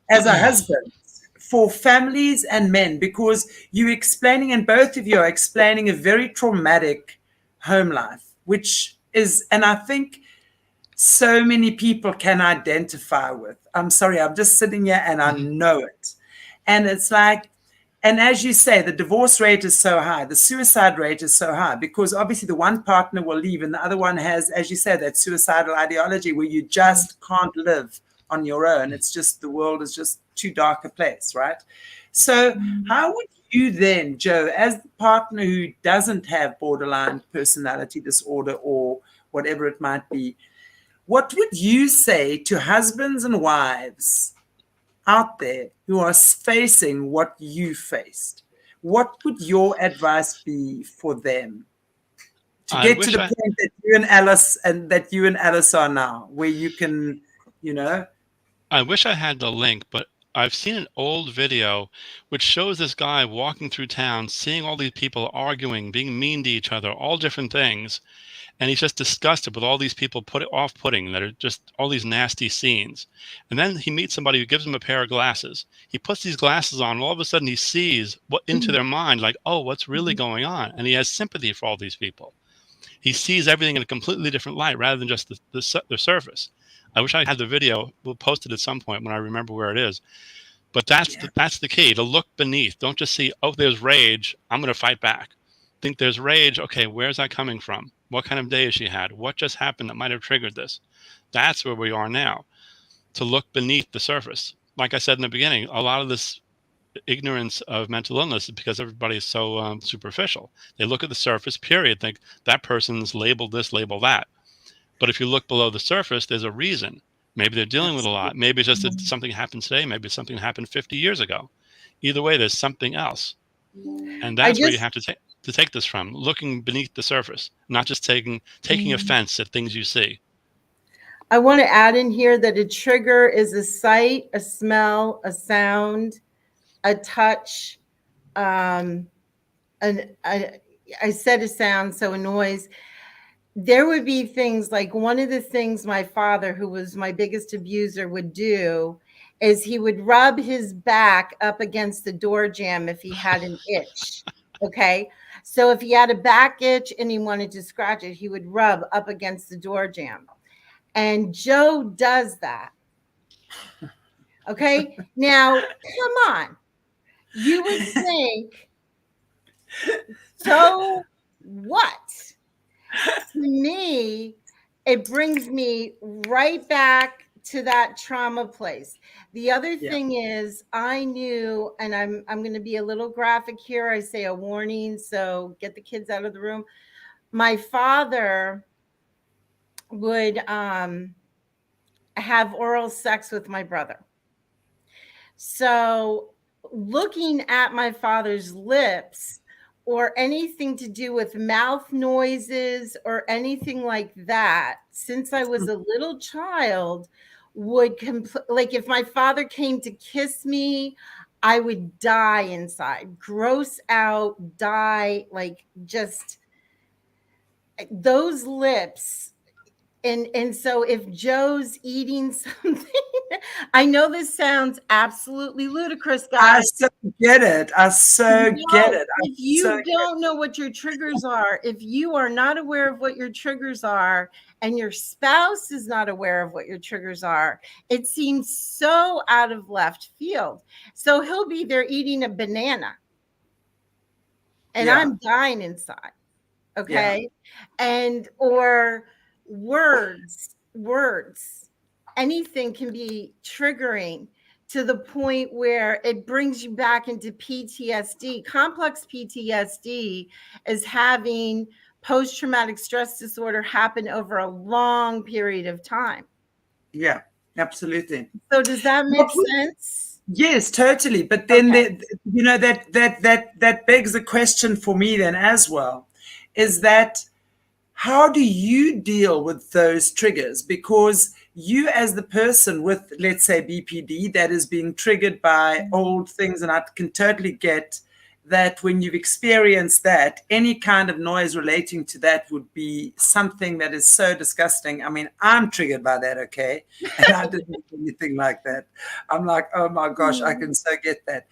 as a husband for families and men? Because you're explaining, and both of you are explaining a very traumatic home life, which is, and I think so many people can identify with. I'm sorry, I'm just sitting here and I know it. And it's like, and as you say, the divorce rate is so high, the suicide rate is so high, because obviously the one partner will leave and the other one has, as you say, that suicidal ideology where you just can't live on your own. It's just, the world is just too dark a place, right? So how would you then, Joe, as the partner who doesn't have borderline personality disorder or whatever it might be, what would you say to husbands and wives out there who are facing what you faced? What would your advice be for them to get to the point that you and Alice are now, where you can, I wish I had the link, but I've seen an old video which shows this guy walking through town, seeing all these people arguing, being mean to each other, all different things. And he's just disgusted with all these people off-putting that are just all these nasty scenes. And then he meets somebody who gives him a pair of glasses. He puts these glasses on, and all of a sudden he sees what into their mind, like, oh, what's really going on? And he has sympathy for all these people. He sees everything in a completely different light rather than just the surface. I wish I had the video. We'll post it at some point when I remember where it is. But that's the key, to look beneath. Don't just see, oh, there's rage, I'm going to fight back. Think there's rage. Okay, where's that coming from? What kind of day has she had? What just happened that might have triggered this? That's where we are now, to look beneath the surface. Like I said in the beginning, a lot of this ignorance of mental illness is because everybody is so superficial. They look at the surface, period, think that person's labeled this, label that. But if you look below the surface, there's a reason. Maybe they're dealing with a lot. Maybe it's just that something happened today. Maybe it's something happened 50 years ago. Either way, there's something else. And that's where you have to take this from, looking beneath the surface, not just taking offense at things you see. I want to add in here that a trigger is a sight, a smell, a sound, a touch. I said a sound, so a noise. There would be things like, one of the things my father, who was my biggest abuser, would do is he would rub his back up against the door jamb if he had an itch. Okay. So if he had a back itch and he wanted to scratch it, he would rub up against the door jamb. And Joe does that. Okay. Now, come on. You would think, so what? To me, it brings me right back to that trauma place. The other thing is, I knew, and I'm going to be a little graphic here. I say a warning, so get the kids out of the room. My father would have oral sex with my brother. So looking at my father's lips, or anything to do with mouth noises or anything like that, since I was a little child, would like if my father came to kiss me, I would die inside, gross out, die, like just those lips. And so if Joe's eating something, I know this sounds absolutely ludicrous, guys. I so get it. If you don't know what your triggers are, if you are not aware of what your triggers are, and your spouse is not aware of what your triggers are, it seems so out of left field. So he'll be there eating a banana, and I'm dying inside. Okay. And, or words, anything can be triggering to the point where it brings you back into PTSD. Complex PTSD is having post-traumatic stress disorder happen over a long period of time. Yeah, absolutely. So does that make sense? Yes, totally. But then, that begs the question for me then as well, is that how do you deal with those triggers? Because you, as the person with, let's say, BPD that is being triggered by old things, and I can totally get that when you've experienced that, any kind of noise relating to that would be something that is so disgusting. I mean, I'm triggered by that, okay? And I didn't do anything like that. I'm like, oh my gosh, I can so get that.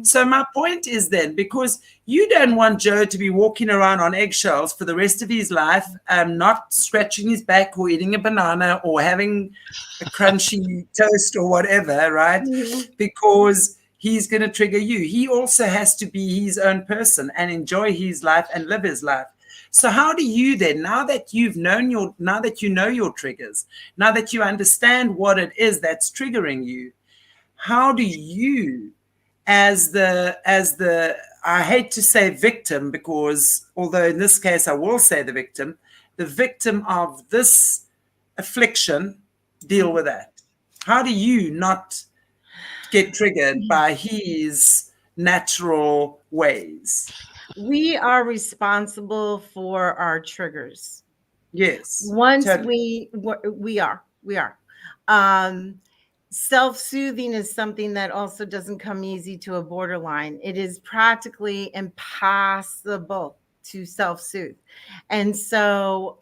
So my point is then, because you don't want Joe to be walking around on eggshells for the rest of his life, not scratching his back or eating a banana or having a crunchy toast or whatever, right? Because he's going to trigger you. He also has to be his own person and enjoy his life and live his life. So how do you then, now that you know your triggers, now that you understand what it is that's triggering you, how do you, as the I hate to say victim, because although in this case I will say the victim of this affliction, deal with that? How do you not get triggered by his natural ways? We are responsible for our triggers. Yes. Once totally. we are. self-soothing is something that also doesn't come easy to a borderline. It is practically impossible to self-soothe. And so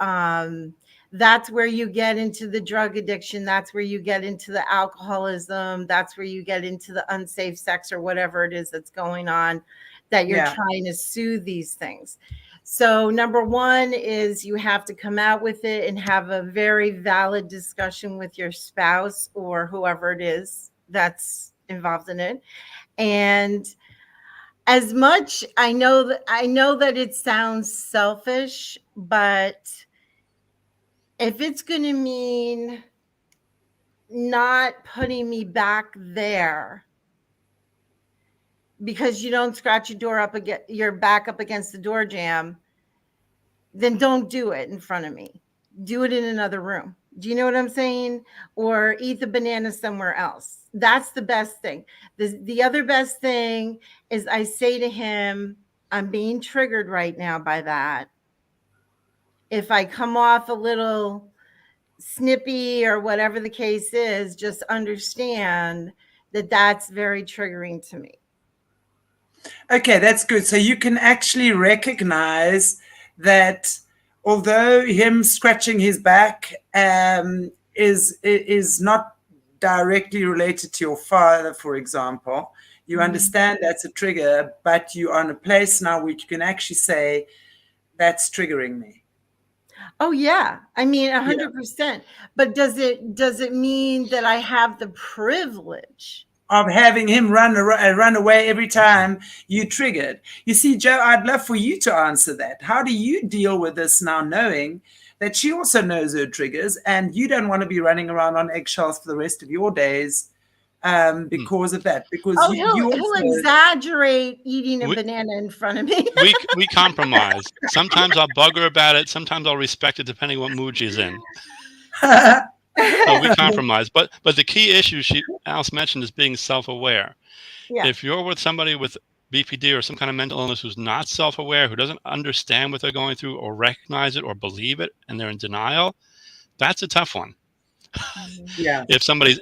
that's where you get into the drug addiction. That's where you get into the alcoholism. That's where you get into the unsafe sex or whatever it is that's going on, that you're trying to soothe these things. So number one is you have to come out with it and have a very valid discussion with your spouse or whoever it is that's involved in it. And as much I know that it sounds selfish, but if it's going to mean not putting me back there because you don't scratch your back up against the door jamb, then don't do it in front of me. Do it in another room. Do you know what I'm saying? Or eat the banana somewhere else. That's the best thing. The other best thing is I say to him, I'm being triggered right now by that. If I come off a little snippy or whatever the case is, just understand that that's very triggering to me. Okay, that's good. So you can actually recognize that although him scratching his back is not directly related to your father, for example, you understand that's a trigger, but you're on a place now where you can actually say, that's triggering me. Oh yeah, I mean 100%. But does it mean that I have the privilege of having him run away every time you triggered? You see, Joe, I'd love for you to answer that. How do you deal with this now, knowing that she also knows her triggers and you don't want to be running around on eggshells for the rest of your days because of that? Because he'll exaggerate eating a banana in front of me. we compromise. Sometimes I'll bug her about it. Sometimes I'll respect it, depending what mood she's in. So we compromise. But the key issue Alice mentioned is being self-aware. Yeah. If you're with somebody with BPD or some kind of mental illness who's not self-aware, who doesn't understand what they're going through or recognize it or believe it, and they're in denial, that's a tough one. Yeah. If somebody's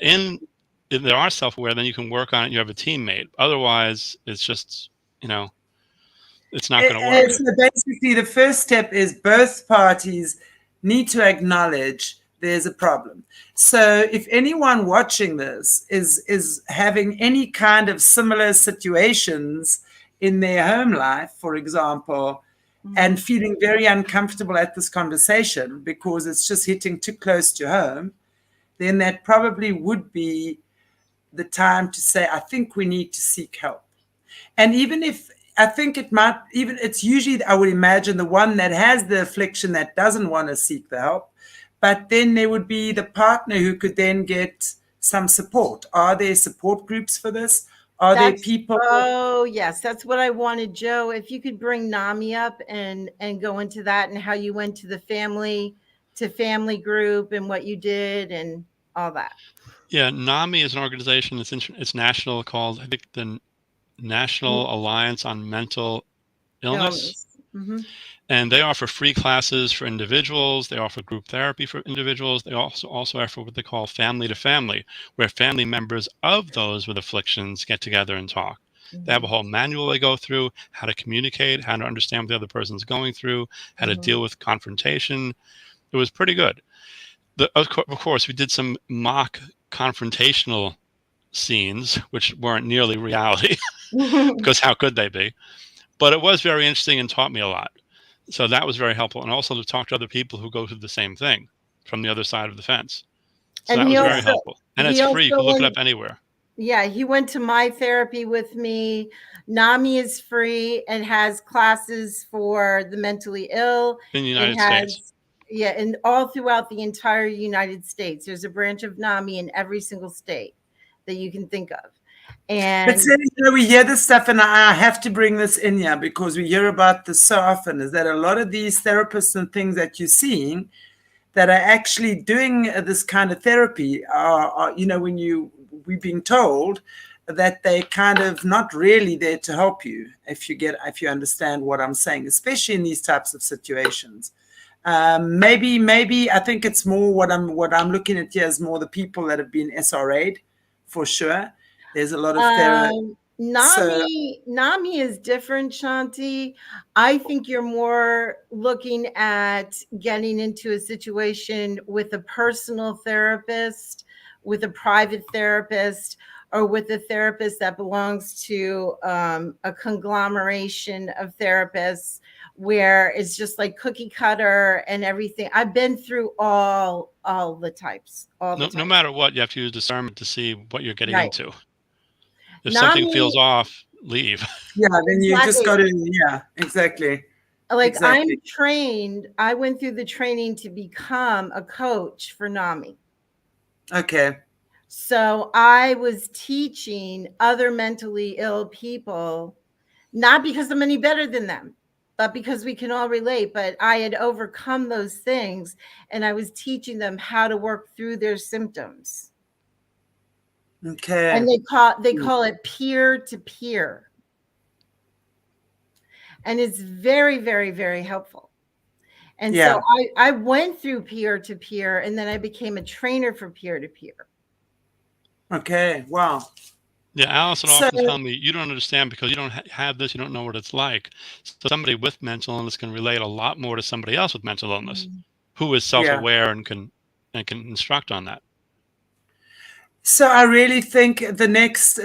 if they are self-aware, then you can work on it. You have a teammate. Otherwise, it's just, it's not going to work. So basically, the first step is both parties need to acknowledge there's a problem. So if anyone watching this is having any kind of similar situations in their home life, for example, and feeling very uncomfortable at this conversation because it's just hitting too close to home, then that probably would be the time to say, I think we need to seek help. And even if I think it's usually, I would imagine, the one that has the affliction that doesn't want to seek the help. But then there would be the partner who could then get some support. Are there support groups for this? There people? Oh, yes. That's what I wanted, Joe. If you could bring NAMI up and go into that and how you went to the family group and what you did and all that. Yeah, NAMI is an organization. It's national, called, I think, the National Alliance on Mental Illness. Mm-hmm. And they offer free classes for individuals. They offer group therapy for individuals. They also offer what they call family to family, where family members of those with afflictions get together and talk. Mm-hmm. They have a whole manual they go through, how to communicate, how to understand what the other person's going through, how to deal with confrontation. It was pretty good. Of course, we did some mock confrontational scenes, which weren't nearly reality, because how could they be? But it was very interesting and taught me a lot. So that was very helpful. And also to talk to other people who go through the same thing from the other side of the fence. So that was very helpful. And it's free. You can look it up anywhere. Yeah, he went to my therapy with me. NAMI is free and has classes for the mentally ill. In the United States. Yeah, and all throughout the entire United States. There's a branch of NAMI in every single state that you can think of. And but we hear this stuff, and I have to bring this in here because we hear about this so often, is that a lot of these therapists and things that you're seeing that are actually doing this kind of therapy are we've been told that they kind of not really there to help you if you understand what I'm saying, especially in these types of situations. Maybe I think it's more what I'm looking at here is more the people that have been SRA'd. for sure. There's a lot of therapy. So, NAMI is different, Shanti. I think you're more looking at getting into a situation with a personal therapist, with a private therapist, or with a therapist that belongs to a conglomeration of therapists where it's just like cookie cutter and everything. I've been through all the types, No matter what, you have to use discernment to see what you're getting right. into. If something NAMI, feels off, leave. yeah, then you just got exactly. to, yeah, exactly. Like Exactly. I'm trained, I went through the training to become a coach for NAMI. Okay. So I was teaching other mentally ill people, not because I'm any better than them, but because we can all relate. But I had overcome those things and I was teaching them how to work through their symptoms. Okay. And they call it peer to peer. And it's very, very, very helpful. And so I went through peer to peer, and then I became a trainer for peer to peer. Okay. Wow. Yeah, Alice would often tell me, you don't understand because you don't have this, you don't know what it's like. So somebody with mental illness can relate a lot more to somebody else with mental illness who is self-aware and can instruct on that. So I really think the next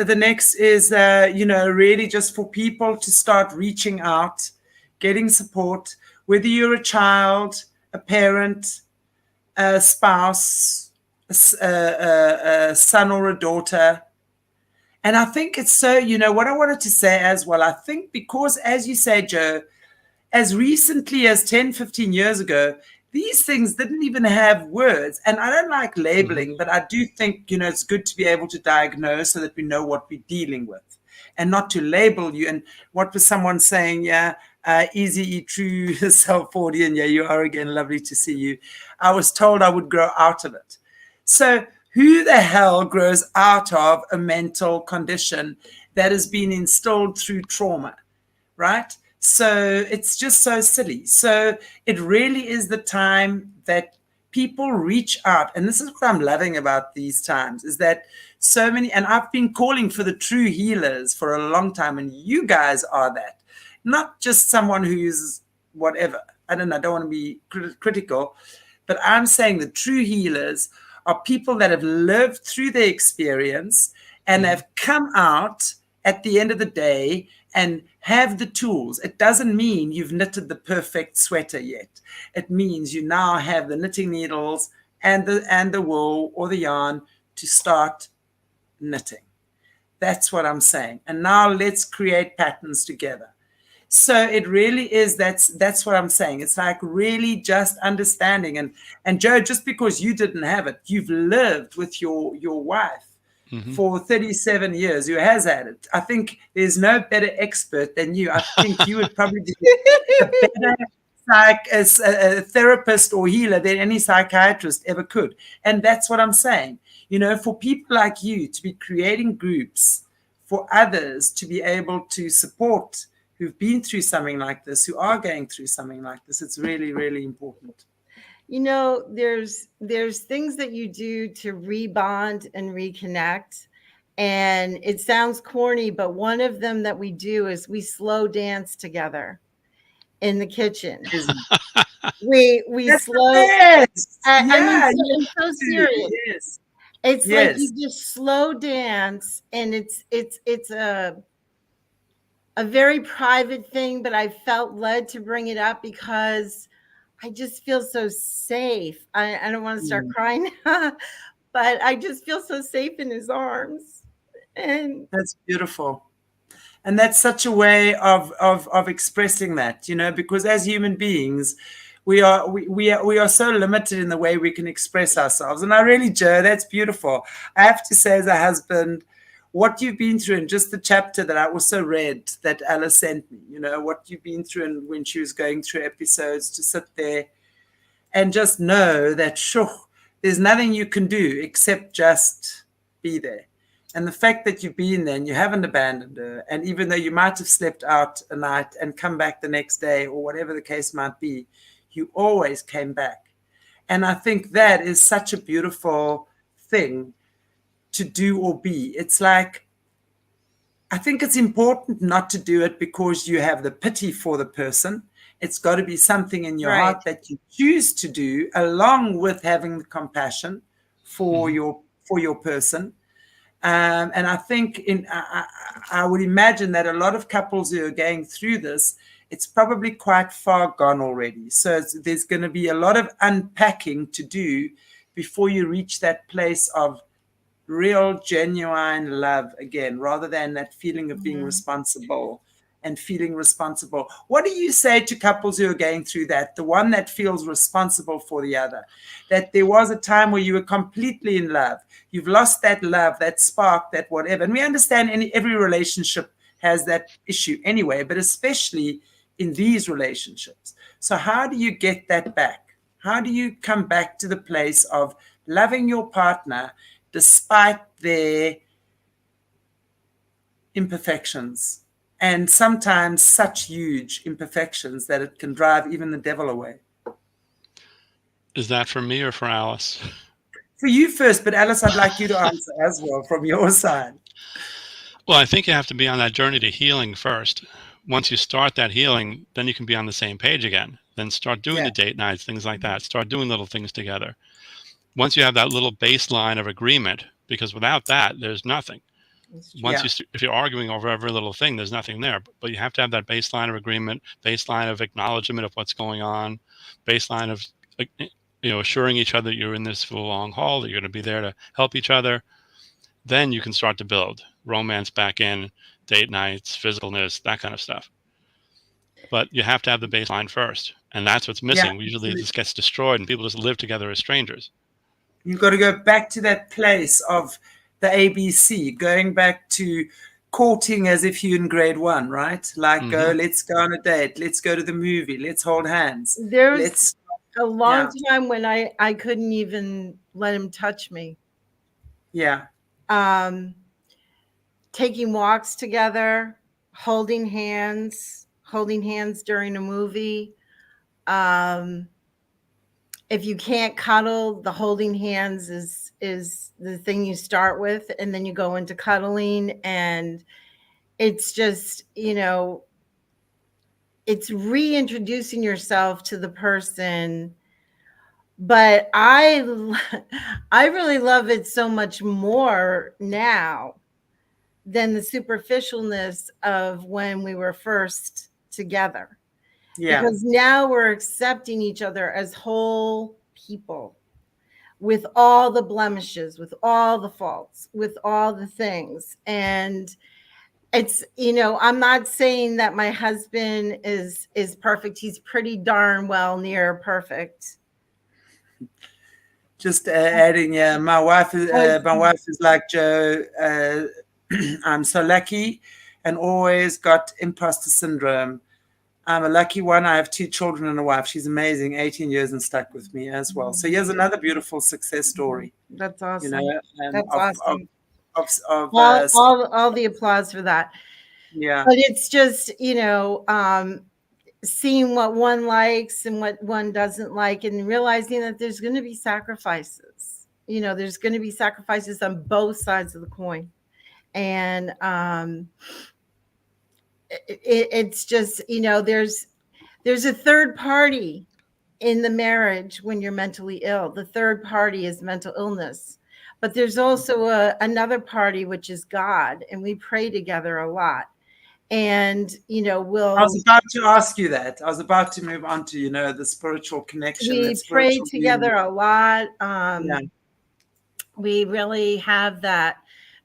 is, really just for people to start reaching out, getting support, whether you're a child, a parent, a spouse, a son or a daughter. And I think it's so, what I wanted to say as well, I think because, as you say, Joe, as recently as 10, 15 years ago, these things didn't even have words. And I don't like labeling, but I do think, it's good to be able to diagnose so that we know what we're dealing with and not to label you. And what was someone saying? Yeah, easy, true self-audience. Yeah, you are again. Lovely to see you. I was told I would grow out of it. So who the hell grows out of a mental condition that has been instilled through trauma, right? So it's just so silly. So it really is the time that people reach out. And this is what I'm loving about these times, is that so many, and I've been calling for the true healers for a long time, and you guys are that. Not just someone who's whatever. I don't want to be critical, but I'm saying the true healers are people that have lived through their experience and have come out at the end of the day and have the tools. It doesn't mean you've knitted the perfect sweater yet. It means you now have the knitting needles and the wool or the yarn to start knitting. That's what I'm saying. And now let's create patterns together. So it really is, that's what I'm saying. It's like really just understanding. And Joe, just because you didn't have it, you've lived with your wife for 37 years, who has had it. I think there's no better expert than you. I think you would probably be a better a therapist or healer than any psychiatrist ever could. And that's what I'm saying. For people like you to be creating groups for others to be able to support who've been through something like this, who are going through something like this, it's really, really important. There's things that you do to rebond and reconnect. And it sounds corny, but one of them that we do is we slow dance together in the kitchen. we slow. I mean, I'm so serious. Yes. It's like you just slow dance, and it's a very private thing, but I felt led to bring it up because I just feel so safe. I don't want to start crying, but I just feel so safe in his arms. And that's beautiful. And that's such a way of expressing that, because as human beings, we are so limited in the way we can express ourselves. And I really, Joe, that's beautiful. I have to say, as a husband, what you've been through, and just the chapter that I also read that Alice sent me, what you've been through, and when she was going through episodes, to sit there and just know that, there's nothing you can do except just be there. And the fact that you've been there and you haven't abandoned her, and even though you might have slept out a night and come back the next day or whatever the case might be, you always came back. And I think that is such a beautiful thing to do or be. It's like, I think it's important not to do it because you have the pity for the person. It's got to be something in your Right. heart that you choose to do, along with having the compassion for your person. And I think I would imagine that a lot of couples who are going through this, it's probably quite far gone already. So there's going to be a lot of unpacking to do before you reach that place of real, genuine love again, rather than that feeling of being responsible and feeling responsible. What do you say to couples who are going through that? The one that feels responsible for the other, that there was a time where you were completely in love. You've lost that love, that spark, that whatever. And we understand every relationship has that issue anyway, but especially in these relationships. So how do you get that back? How do you come back to the place of loving your partner despite their imperfections, and sometimes such huge imperfections that it can drive even the devil away? Is that for me or for Alice? For you first, but Alice, I'd like you to answer as well from your side. Well, I think you have to be on that journey to healing first. Once you start that healing, then you can be on the same page again. Then start doing the date nights, things like that. Start doing little things together. Once you have that little baseline of agreement, because without that, there's nothing. If you're arguing over every little thing, there's nothing there. But you have to have that baseline of agreement, baseline of acknowledgement of what's going on, baseline of assuring each other you're in this for the long haul, that you're going to be there to help each other. Then you can start to build romance back in, date nights, physicalness, that kind of stuff. But you have to have the baseline first, and that's what's missing. Usually this gets destroyed and people just live together as strangers. You've got to go back to that place of the ABC, going back to courting as if you're in grade 1, right? Like, let's go on a date, let's go to the movie, let's hold hands. There's a long time when I couldn't even let him touch me. Yeah. Taking walks together, holding hands during a movie. If you can't cuddle, the holding hands is the thing you start with, and then you go into cuddling, and it's just, it's reintroducing yourself to the person. But I really love it so much more now than the superficialness of when we were first together. Yeah. Because now we're accepting each other as whole people with all the blemishes, with all the faults, with all the things. And it's, I'm not saying that my husband is perfect. He's pretty darn well near perfect. Just adding, my wife is like Joe. I'm so lucky and always got imposter syndrome. I'm a lucky one. I have 2 children and a wife. She's amazing. 18 years and stuck with me as well. So here's another beautiful success story. That's awesome. That's awesome. All the applause for that. Yeah. But it's just, seeing what one likes and what one doesn't like, and realizing that there's going to be sacrifices. There's going to be sacrifices on both sides of the coin. And it's just, there's a third party in the marriage when you're mentally ill. The third party is mental illness. But there's also another party, which is God. And we pray together a lot. And, I was about to ask you that. I was about to move on to, the spiritual connection. We pray together a lot. We really have that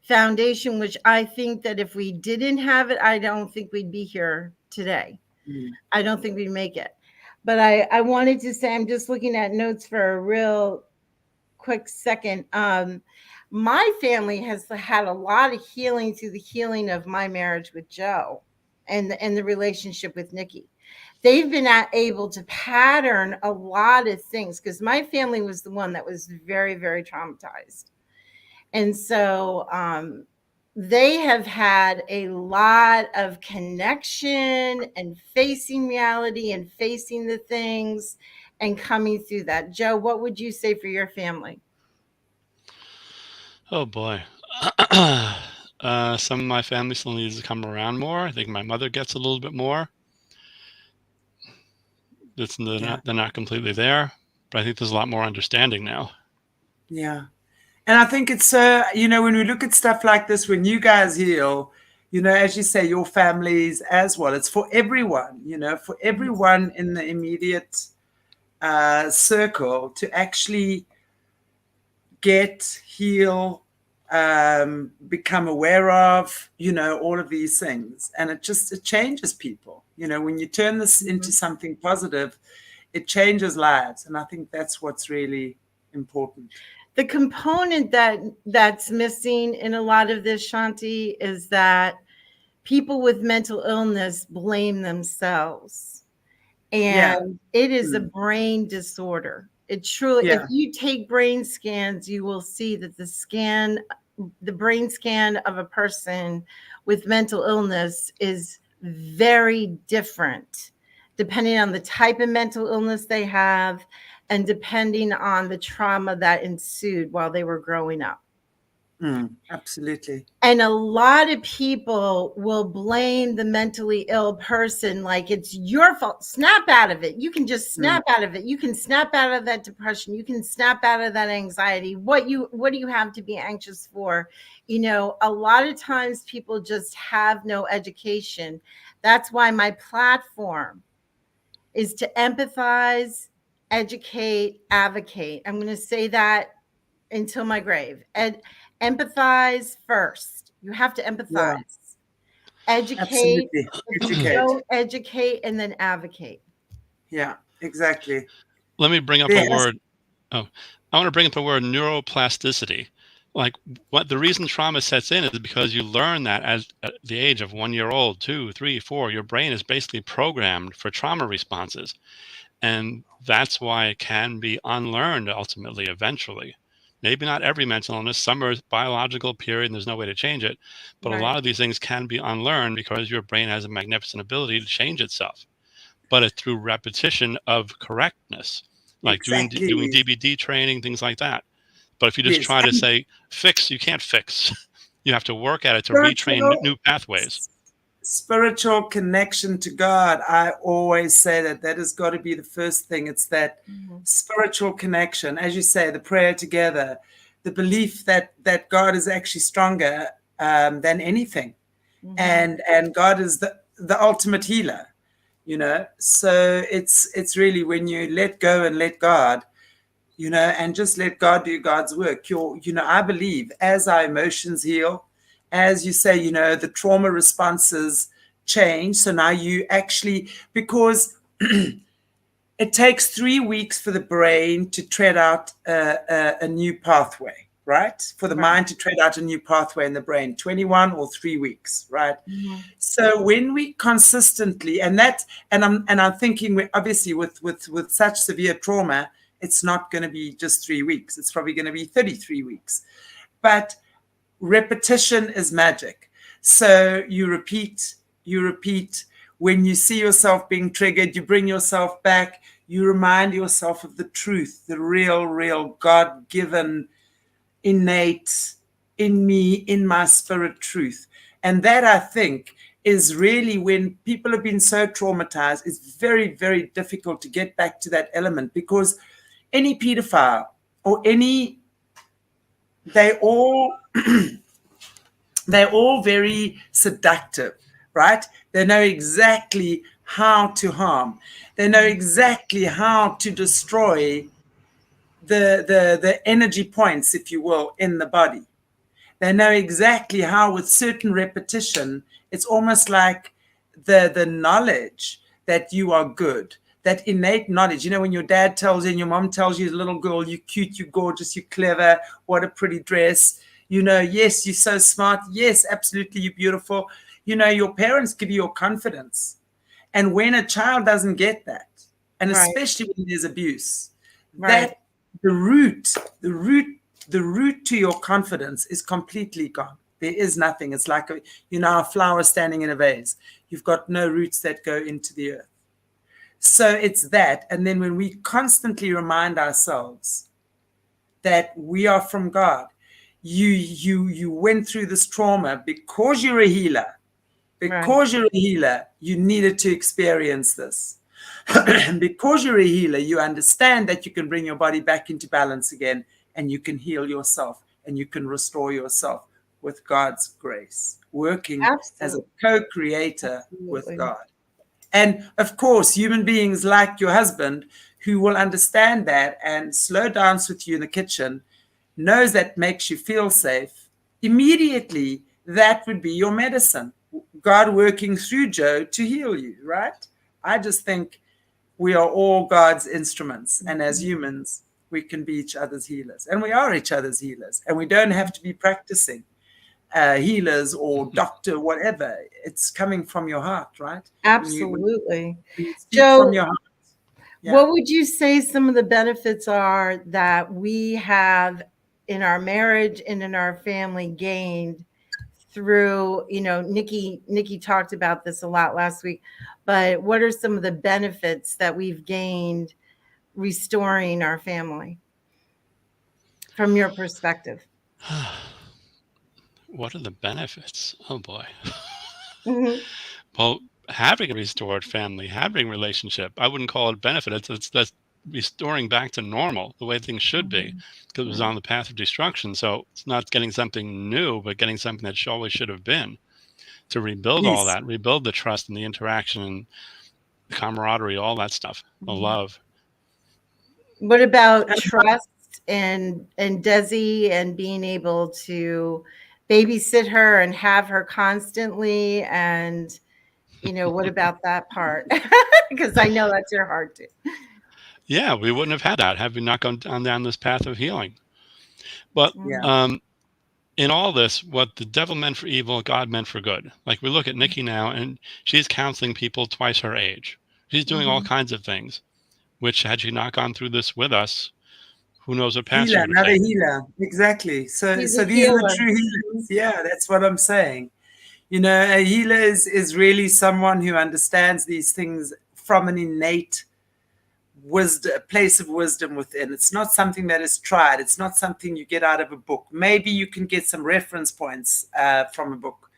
foundation, which I think that if we didn't have it, I don't think we'd be here today. I don't think we'd make it. But I wanted to say, I'm just looking at notes for a real quick second. My family has had a lot of healing through the healing of my marriage with Joe and the relationship with Nikki. They've been able to pattern a lot of things because my family was the one that was very, very traumatized. And so they have had a lot of connection and facing reality and facing the things and coming through that. Joe, what would you say for your family? Oh boy. Some of my family still needs to come around more. I think my mother gets a little bit more. They're not completely there, but I think there's a lot more understanding now. Yeah. And I think it's so, when we look at stuff like this, when you guys heal, as you say, your families as well, it's for everyone, for everyone in the immediate circle to actually get, heal, become aware of, all of these things. And it changes people. When you turn this into something positive, it changes lives. And I think that's what's really important. The component that's missing in a lot of this, Shanti, is that people with mental illness blame themselves. And it is a brain disorder. It truly, if you take brain scans, you will see that the brain scan of a person with mental illness is very different depending on the type of mental illness they have and depending on the trauma that ensued while they were growing up. Absolutely. And a lot of people will blame the mentally ill person like it's your fault. Snap out of it. You can just snap out of it. You can snap out of that depression. You can snap out of that anxiety. What do you have to be anxious for? A lot of times people just have no education. That's why my platform is to empathize, educate, advocate. I'm going to say that until my grave. Empathize first. You have to empathize. Educate. Don't educate and then advocate. Yeah, exactly. Let me bring up a word. I want to bring up a word, neuroplasticity. Like what the reason trauma sets in is because you learn that at the age of 1 year old, 2, 3, 4, your brain is basically programmed for trauma responses. And that's why it can be unlearned ultimately, eventually. Maybe not every mental illness. Some are biological, period, and there's no way to change it. But a lot of these things can be unlearned because your brain has a magnificent ability to change itself. But it's through repetition of correctness, like doing DBD training, things like that. But if you just try to say, fix, you can't fix. You have to work at it to retrain new pathways. Spiritual connection to God. I always say that has got to be the first thing. It's that spiritual connection. As you say, the prayer together, the belief that God is actually stronger than anything. And God is the ultimate healer, So it's really when you let go and let God, and just let God do God's work. I believe as our emotions heal, as you say, the trauma responses change. So now you actually, because it takes 3 weeks for the brain to tread out a new pathway, right? For the mind to tread out a new pathway in the brain, 21 or 3 weeks, right? So when we consistently, and I'm thinking, obviously with such severe trauma, it's not going to be just 3 weeks. It's probably going to be 33 weeks. But repetition is magic. So you repeat. When you see yourself being triggered, you bring yourself back. You remind yourself of the truth, the real God-given, innate, in me, in my spirit truth. And that, I think, is really when people have been so traumatized, it's very, very difficult to get back to that element, because any pedophile or they're all very seductive, right? They know exactly how to harm. They know exactly how to destroy the energy points, if you will, in the body. They know exactly how, with certain repetition, it's almost like the knowledge that you are good, that innate knowledge. When your dad tells you and your mom tells you, little girl, you're cute, you're gorgeous, you're clever, what a pretty dress. Yes, you're so smart. Yes, absolutely, you're beautiful. Your parents give you your confidence. And when a child doesn't get that, and especially when there's abuse, that the root to your confidence is completely gone. There is nothing. It's like a flower standing in a vase. You've got no roots that go into the earth. So it's that. And then when we constantly remind ourselves that we are from God, you went through this trauma because you're a healer. Because you're a healer, you needed to experience this. Because you're a healer, you understand that you can bring your body back into balance again, and you can heal yourself, and you can restore yourself with God's grace, working as a co-creator with God. And of course, human beings like your husband, who will understand that and slow dance with you in the kitchen, knows that makes you feel safe. Immediately, that would be your medicine. God working through Joe to heal you, right? I just think we are all God's instruments. And as humans, we can be each other's healers. And we are each other's healers. And we don't have to be practicing healers or doctor, whatever. It's coming from your heart, right? Absolutely. When you speak Joe, from your heart. Yeah. What would you say some of the benefits are that we have in our marriage and in our family gained through, Nikki talked about this a lot last week, but what are some of the benefits that we've gained restoring our family from your perspective? What are the benefits? Oh boy. Mm-hmm. Well, having a restored family, having a relationship, I wouldn't call it benefit. That's restoring back to normal, the way things should be, because it was on the path of destruction. So it's not getting something new, but getting something that always should have been, to rebuild all that, rebuild the trust and the interaction and the camaraderie, all that stuff, the love. What about trust and Desi and being able to babysit her and have her constantly? And, what about that part? Because I know that's your heart too. Yeah, we wouldn't have had that had we not gone down this path of healing. But in all this, what the devil meant for evil, God meant for good. Like, we look at Nikki now, and she's counseling people twice her age. She's doing all kinds of things, which, had she not gone through this with us, who knows what path she would Another take. healer, exactly. So these are the true healers. Yeah, that's what I'm saying. A healer is really someone who understands these things from an innate wisdom, a place of wisdom within. It's not something that is tried. It's not something you get out of a book. Maybe you can get some reference points from a book,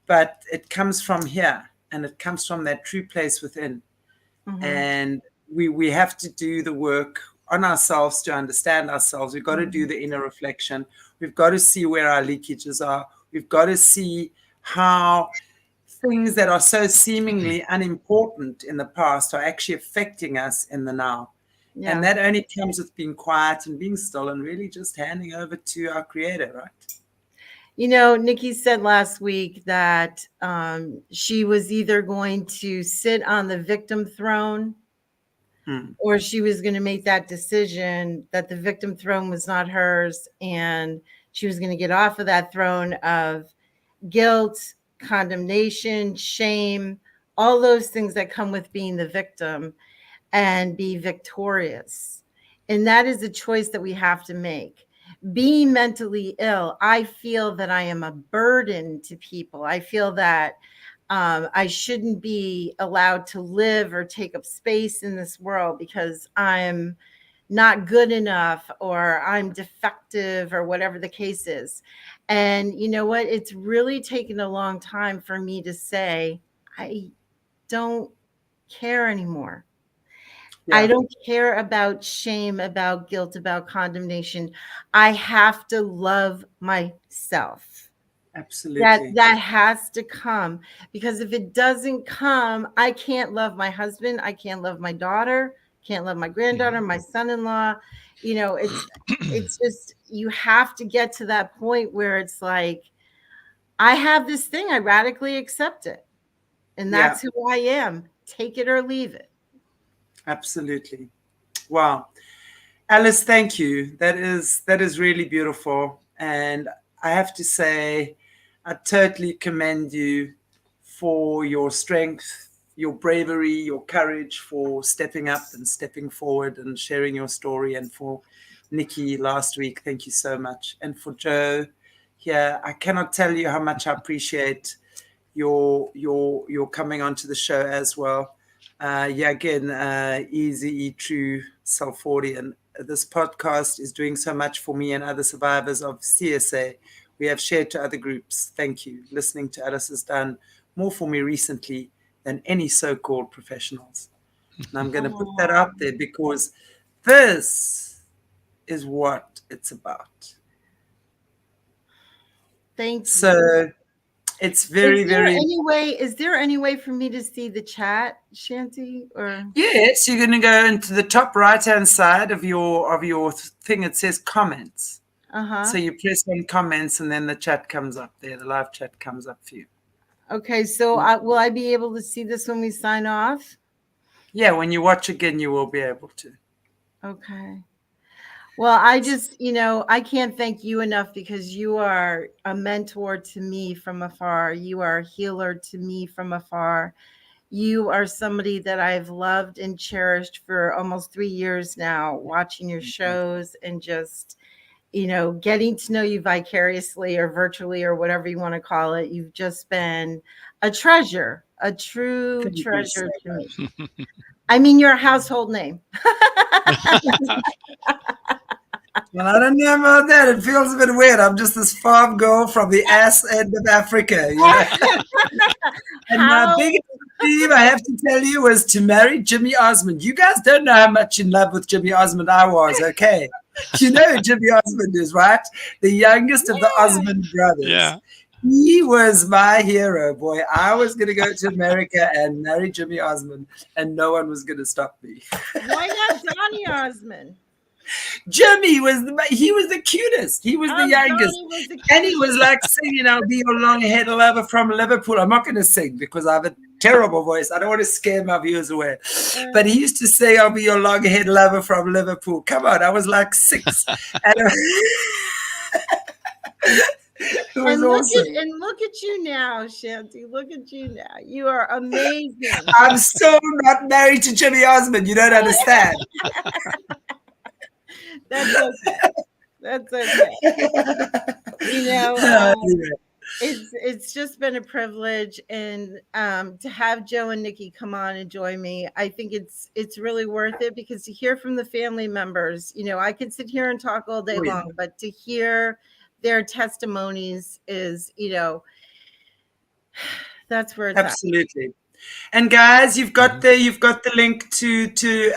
but it comes from here, and it comes from that true place within. And we have to do the work on ourselves to understand ourselves. We've got to do the inner reflection. We've got to see where our leakages are. We've got to see how things that are so seemingly unimportant in the past are actually affecting us in the now. Yeah. And that only comes with being quiet and being still and really just handing over to our creator, right? Nikki said last week that she was either going to sit on the victim throne or she was going to make that decision that the victim throne was not hers, and she was going to get off of that throne of guilt, condemnation, shame, all those things that come with being the victim, and be victorious. And that is a choice that we have to make. Being mentally ill, I feel that I am a burden to people. I feel that I shouldn't be allowed to live or take up space in this world because I'm not good enough or I'm defective or whatever the case is. And you know what? It's really taken a long time for me to say, I don't care anymore. Yeah. I don't care about shame, about guilt, about condemnation. I have to love myself. Absolutely. That has to come, because if it doesn't come, I can't love my husband. I can't love my daughter. Can't love my granddaughter, my son-in-law. It's just, you have to get to that point where it's like, I have this thing, I radically accept it. And that's who I am. Take it or leave it. Absolutely. Wow. Alice, thank you. That is really beautiful. And I have to say, I totally commend you for your strength, your bravery, your courage, for stepping up and stepping forward and sharing your story. And for Nikki last week, thank you so much. And for Joe here, I cannot tell you how much I appreciate your coming onto the show as well. Again, easy, true, Self-40, and this podcast is doing so much for me and other survivors of CSA. We have shared to other groups. Thank you. Listening to Alice has done more for me recently than any so-called professionals. And I'm going to put that out there because this is what it's about. Thank you. So it's very, is there any way for me to see the chat, Shanti? Or yes, you're going to go into the top right-hand side of your thing. It says comments. So you press on comments, and then the chat comes up there. The live chat comes up for you. Okay, so will I be able to see this when we sign off? Yeah, when you watch again, you will be able to. Okay. Well, I just, I can't thank you enough because you are a mentor to me from afar. You are a healer to me from afar. You are somebody that I've loved and cherished for almost 3 years now, watching your shows and just, getting to know you vicariously or virtually or whatever you want to call it. You've just been a treasure, a true treasure to me. I mean, you're a household name. Well, I don't know about that. It feels a bit weird. I'm just this farm girl from the ass end of Africa. And my biggest dream, I have to tell you, was to marry Jimmy Osmond. You guys don't know how much in love with Jimmy Osmond I was, okay? You know who Jimmy Osmond is, right? The youngest of the Osmond brothers. Yeah. He was my hero, boy. I was going to go to America and marry Jimmy Osmond, and no one was going to stop me. Why not Donny Osmond? Jimmy was the cutest. He was the youngest. And he was like singing, I'll be your long-haired lover from Liverpool. I'm not going to sing because I have a terrible voice. I don't want to scare my viewers away. But he used to say, I'll be your long-haired lover from Liverpool. Come on, I was like 6. It was awesome. Look at you now, Shanti. Look at you now. You are amazing. I'm still not married to Jimmy Osmond. You don't understand. That's okay. That's okay. It's just been a privilege, and to have Joe and Nikki come on and join me, I think it's really worth it because to hear from the family members, I could sit here and talk all day long, but to hear their testimonies is, that's where it's absolutely at. And guys, you've got the link to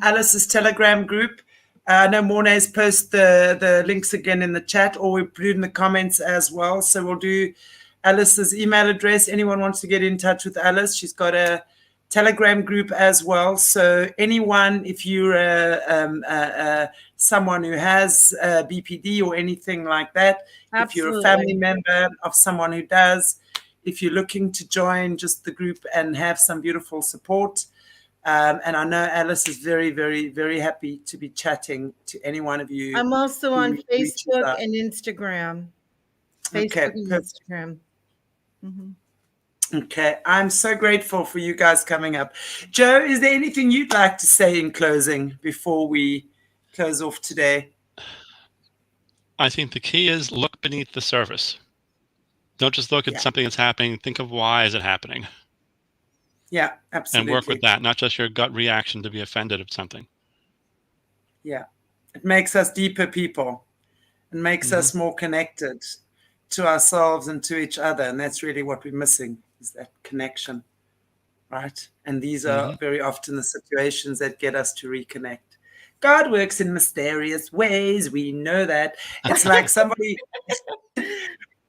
Alice's Telegram group. I know Morné's post the links again in the chat, or we put it in the comments as well. So we'll do Alice's email address. Anyone wants to get in touch with Alice, she's got a Telegram group as well. So anyone, if you're someone who has BPD or anything like that, If you're a family member of someone who does, if you're looking to join just the group and have some beautiful support. And I know Alice is very, very, very happy to be chatting to any one of you. I'm also on Facebook and Instagram. Facebook and Instagram. Mm-hmm. Okay, I'm so grateful for you guys coming up. Joe, is there anything you'd like to say in closing before we close off today? I think the key is look beneath the surface. Don't just look at something that's happening. Think of why is it happening. Yeah, absolutely. And work with that, not just your gut reaction to be offended at something. Yeah, it makes us deeper people. It makes us more connected to ourselves and to each other. And that's really what we're missing, is that connection, right? And these are very often the situations that get us to reconnect. God works in mysterious ways. We know that. It's like somebody...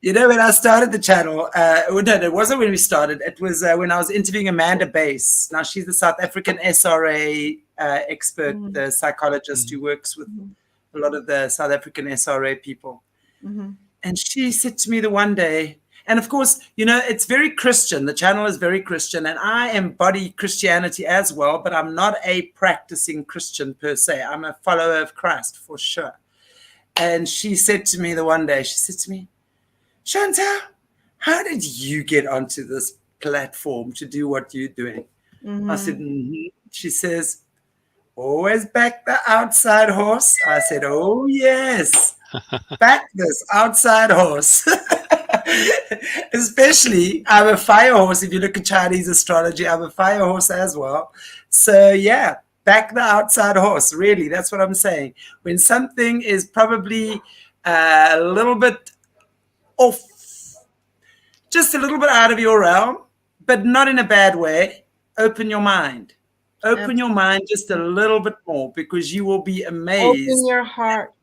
You know, when I started the channel, no, it wasn't when we started. It was when I was interviewing Amanda Bass. Now, she's the South African SRA expert, the psychologist who works with a lot of the South African SRA people. And she said to me the one day, and of course, you know, it's very Christian. The channel is very Christian, and I embody Christianity as well, but I'm not a practicing Christian per se. I'm a follower of Christ for sure. And she said to me the one day, she said to me, Chantelle, how did you get onto this platform to do what you're doing? I said, She says, always back the outside horse. I said, oh, yes, back this outside horse. Especially, I'm a fire horse. If you look at Chinese astrology, I'm a fire horse as well. So, yeah, Back the outside horse. Really, that's what I'm saying. When something is probably a little bit off, just a little bit out of your realm, but not in a bad way, open your mind. Open your mind just a little bit more, because you will be amazed. Open your heart.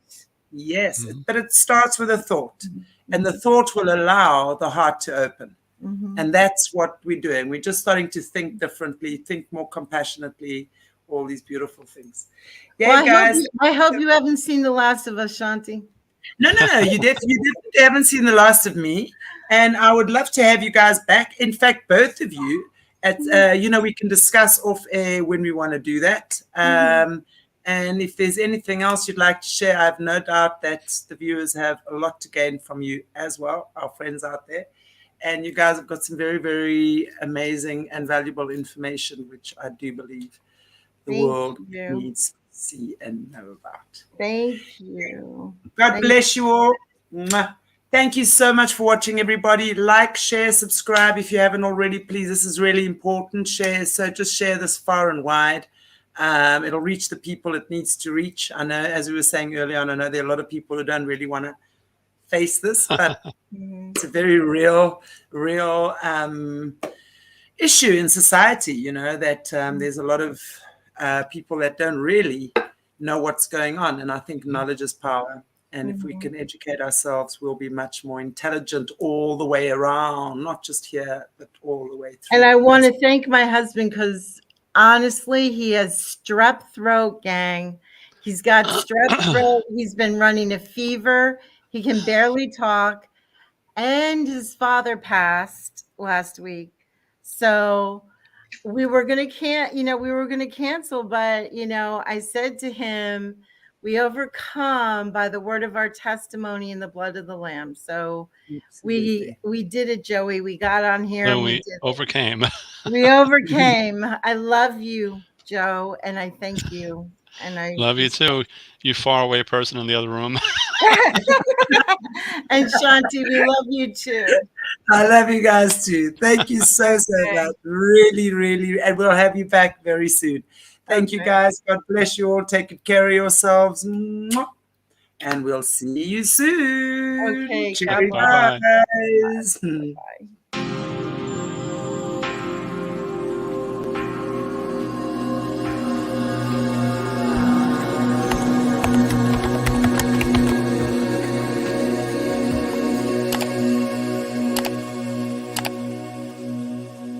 Yes, but it starts with a thought, and the thought will allow the heart to open. And that's what we're doing. We're just starting to think differently, think more compassionately, all these beautiful things. Yeah, well, guys. I hope you haven't seen The Last of Us, Shanti. No. You definitely haven't seen The Last of Me. And I would love to have you guys back. In fact, both of you, at we can discuss off air when we want to do that. And if there's anything else you'd like to share, I have no doubt that the viewers have a lot to gain from you as well, our friends out there. And you guys have got some very, very amazing and valuable information, which I do believe the world needs to see and know about. Thank you. God bless you all. Mwah. Thank you so much for watching, everybody. Like, share, subscribe if you haven't already, please. This is really important. Share. So just share this far and wide. It'll reach the people it needs to reach. I know, as we were saying earlier on, I know there are a lot of people who don't really want to face this, but it's a very real issue in society, that there's a lot of people that don't really know what's going on. And I think knowledge is power. And if we can educate ourselves, we'll be much more intelligent all the way around, not just here, but all the way through. And I want to thank my husband, because honestly, he has strep throat, gang. He's got strep throat. He's been running a fever. He can barely talk. And his father passed last week. So we were going to cancel, but, I said to him, we overcome by the word of our testimony and the blood of the Lamb. So we did it, Joey. We got on here. So we overcame. We overcame. I love you, Joe, and I thank you. And I love you too, you faraway person in the other room. And Shanti, we love you too. I love you guys too. Thank you so much. Really, really. And we'll have you back very soon. Thank you, guys. God bless you all. Take good care of yourselves. And we'll see you soon. Okay. Cheers, guys. Bye.